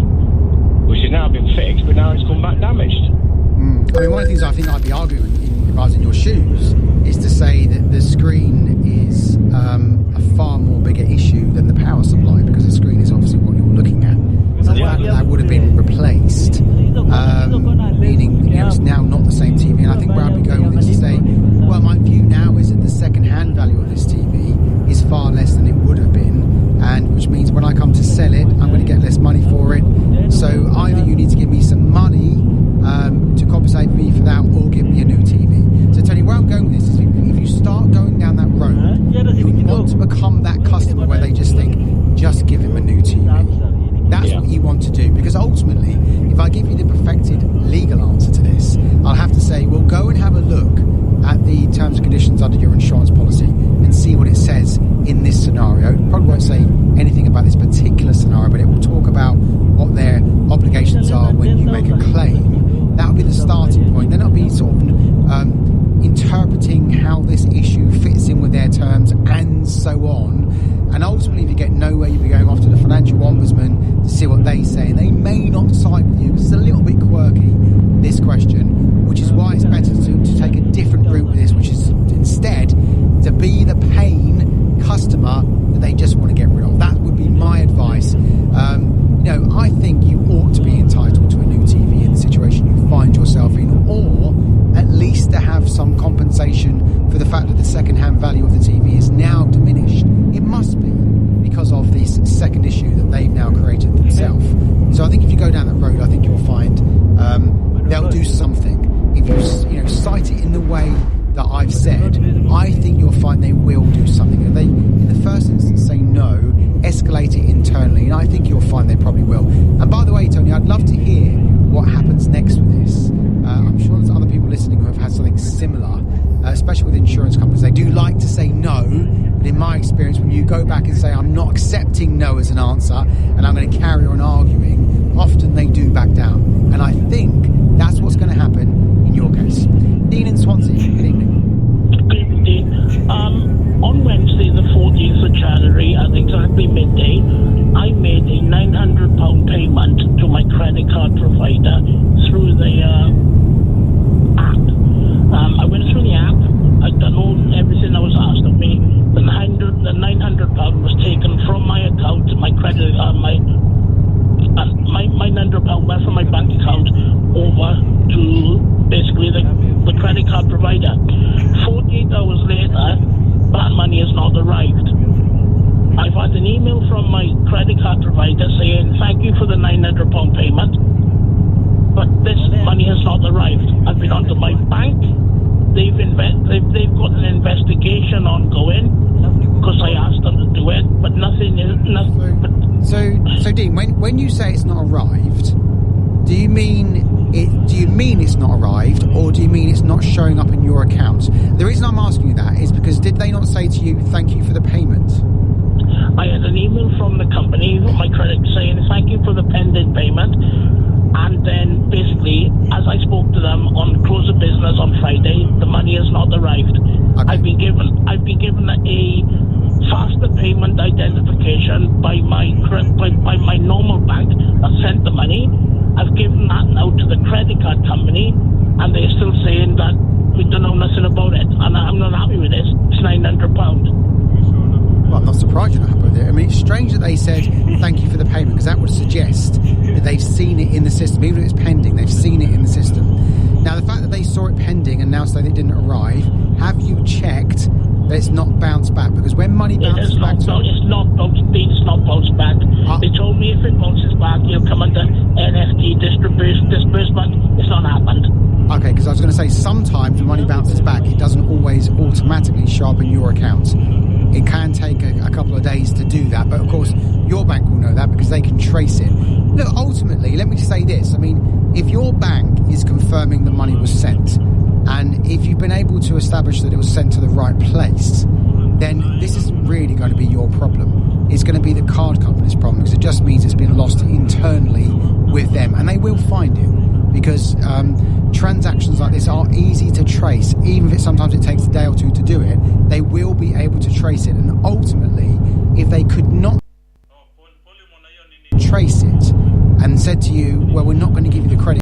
which has now been fixed, but now it's come back damaged. I mean, one of the things I think I'd be arguing if I was in your shoes is to say that the screen is a far more bigger issue than the power supply, because the screen is obviously what you're looking at. So the fact that would have been replaced, meaning it's now not the same TV. And I think where I'd be going with this is to say, Well, my view now is that the second-hand value of this TV is far less than it would have been, and which means when I come to sell it, I'm going to get less money for it. So either you need to give me some money to compensate me for that, or give me a new TV. So Tony, where I'm going with this is if you start going down that road, you want to become that customer where they just think, just give him a new TV. That's what you want to do, because ultimately, if I give you the perfected legal answer to this, I'll have to say, well, go and have a look at the terms and conditions under your insurance policy and see what it says in this scenario. It probably won't say anything about this particular scenario, but it will talk about what their obligations are when you make a claim. That'll be the starting point. Then I'll be sort of interpreting how this issue fits in with their terms and so on. And ultimately, if you get nowhere, you'll be going off to the financial ombudsman to see what they say. And they may not side with you because it's a little bit quirky, this question, which is why it's better to take a different route with this, which is instead to be the pain customer that they just want to get rid of. That would be my advice. I think you ought to be entitled to a new TV in the situation you find yourself in, or at least to have some compensation for the fact that the second-hand value of the TV is now diminished. It must be because of this second issue that they've now created themselves. So I think if you go down that road, I think you'll find they'll do something. If you cite it in the way that I've said, I think you'll find they will do something. If they, in the first instance, say no, escalate it internally, and I think you'll find they probably will. And by the way, Tony, I'd love to hear what happens next with this. I'm sure there's other people listening who have had something similar, especially with insurance companies. They do like to say no, but in my experience, when you go back and say, I'm not accepting no as an answer, and I'm going to carry on arguing, often they do back down. And I think that's what's going to happen in your case. Dean in Swansea, good evening. Good evening, Dean. On Wednesday, the 14th of January, at exactly midday, I made a £900 payment to my credit card provider through the app. I went through the app. I'd done everything that was asked of me. The £900 was taken from my account to my credit. My £900 went from my bank account over to basically the credit card provider. 48 hours later, that money has not arrived. I've had an email from my credit card provider saying thank you for the £900 payment, but this money has not arrived. I've been onto my bank. They've got an investigation ongoing because I asked them to do it, but nothing is. So Dean, when you say it's not arrived, do you mean it's not arrived, or do you mean it's not showing up in your account? The reason I'm asking you that is because did they not say to you, thank you for the payment? I had an email from the company, my credit, saying thank you for the pending payment, and then basically, as I spoke to them on close of business on Friday, the money has not arrived. Okay. I've been given a faster payment identification by my normal bank that sent the money. I've given that now to the credit card company, and they're still saying that we don't know nothing about it, and I'm not happy with this. It's £900. Well, I'm not surprised you're not happy with it. I mean, it's strange that they said thank you for the payment, because that would suggest that they've seen it in the system. Even if it's pending, they've seen it in the system. Now, the fact that they saw it pending and now say it didn't arrive, have you checked that it's not bounced back? Because when money bounces back... It's not bounced back. They told me if it bounces back, you'll come under NFT disbursement. It's not happened. Okay, because I was going to say, sometimes when money bounces back, it doesn't always automatically show up in your account. It can take a couple of days to do that, but of course your bank will know that because they can trace it. Look, ultimately, let me just say this. I mean, if your bank is confirming the money was sent, and if you've been able to establish that it was sent to the right place, then this isn't really going to be your problem. It's going to be the card company's problem, because it just means it's been lost internally with them, and they will find it. Because transactions like this are easy to trace, even if sometimes it takes a day or two to do it. They will be able to trace it, and ultimately, if they could not trace it and said to you, well, we're not going to give you the credit.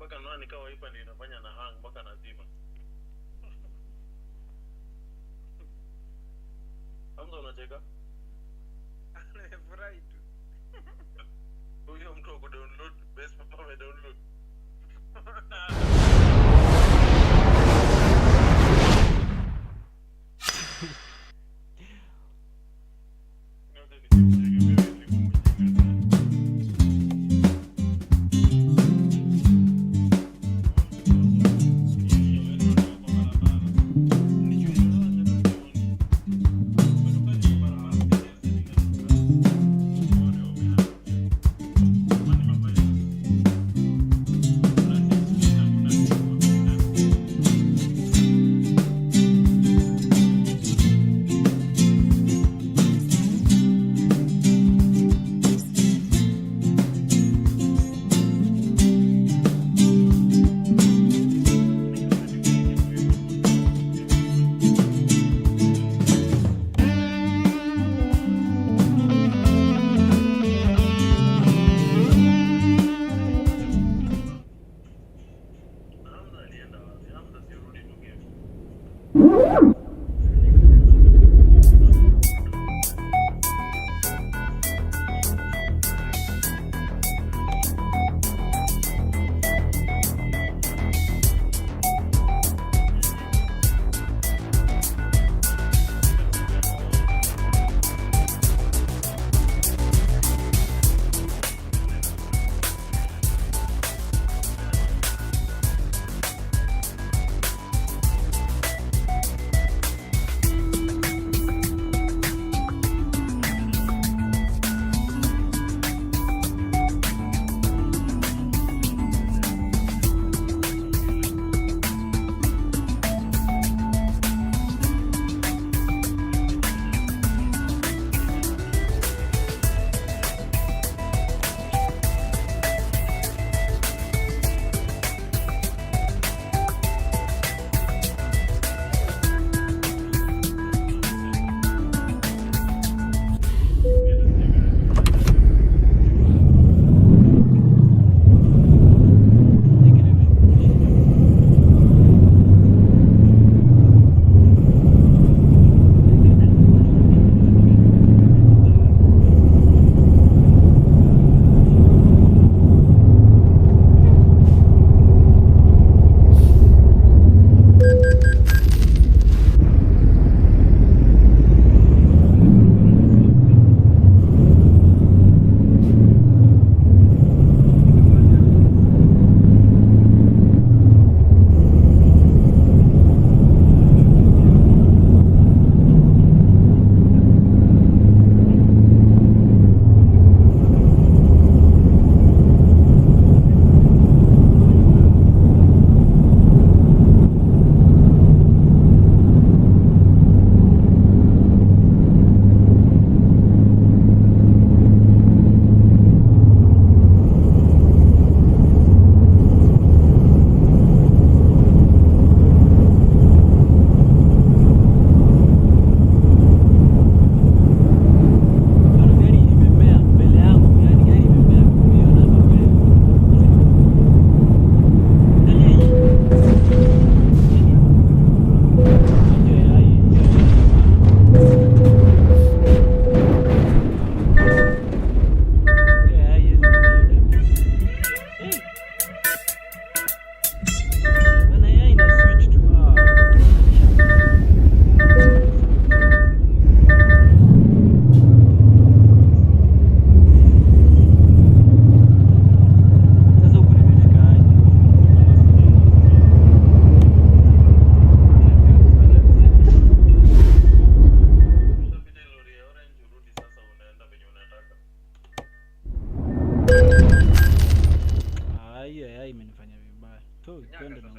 mpaka naona nikawa ipa ndio inafanya na hang mpaka nazima. Hamza unacheka? Nimefurahi tu. Huyo mtu ako download best papa ame download. Imenifanya vibaya. Tu twende na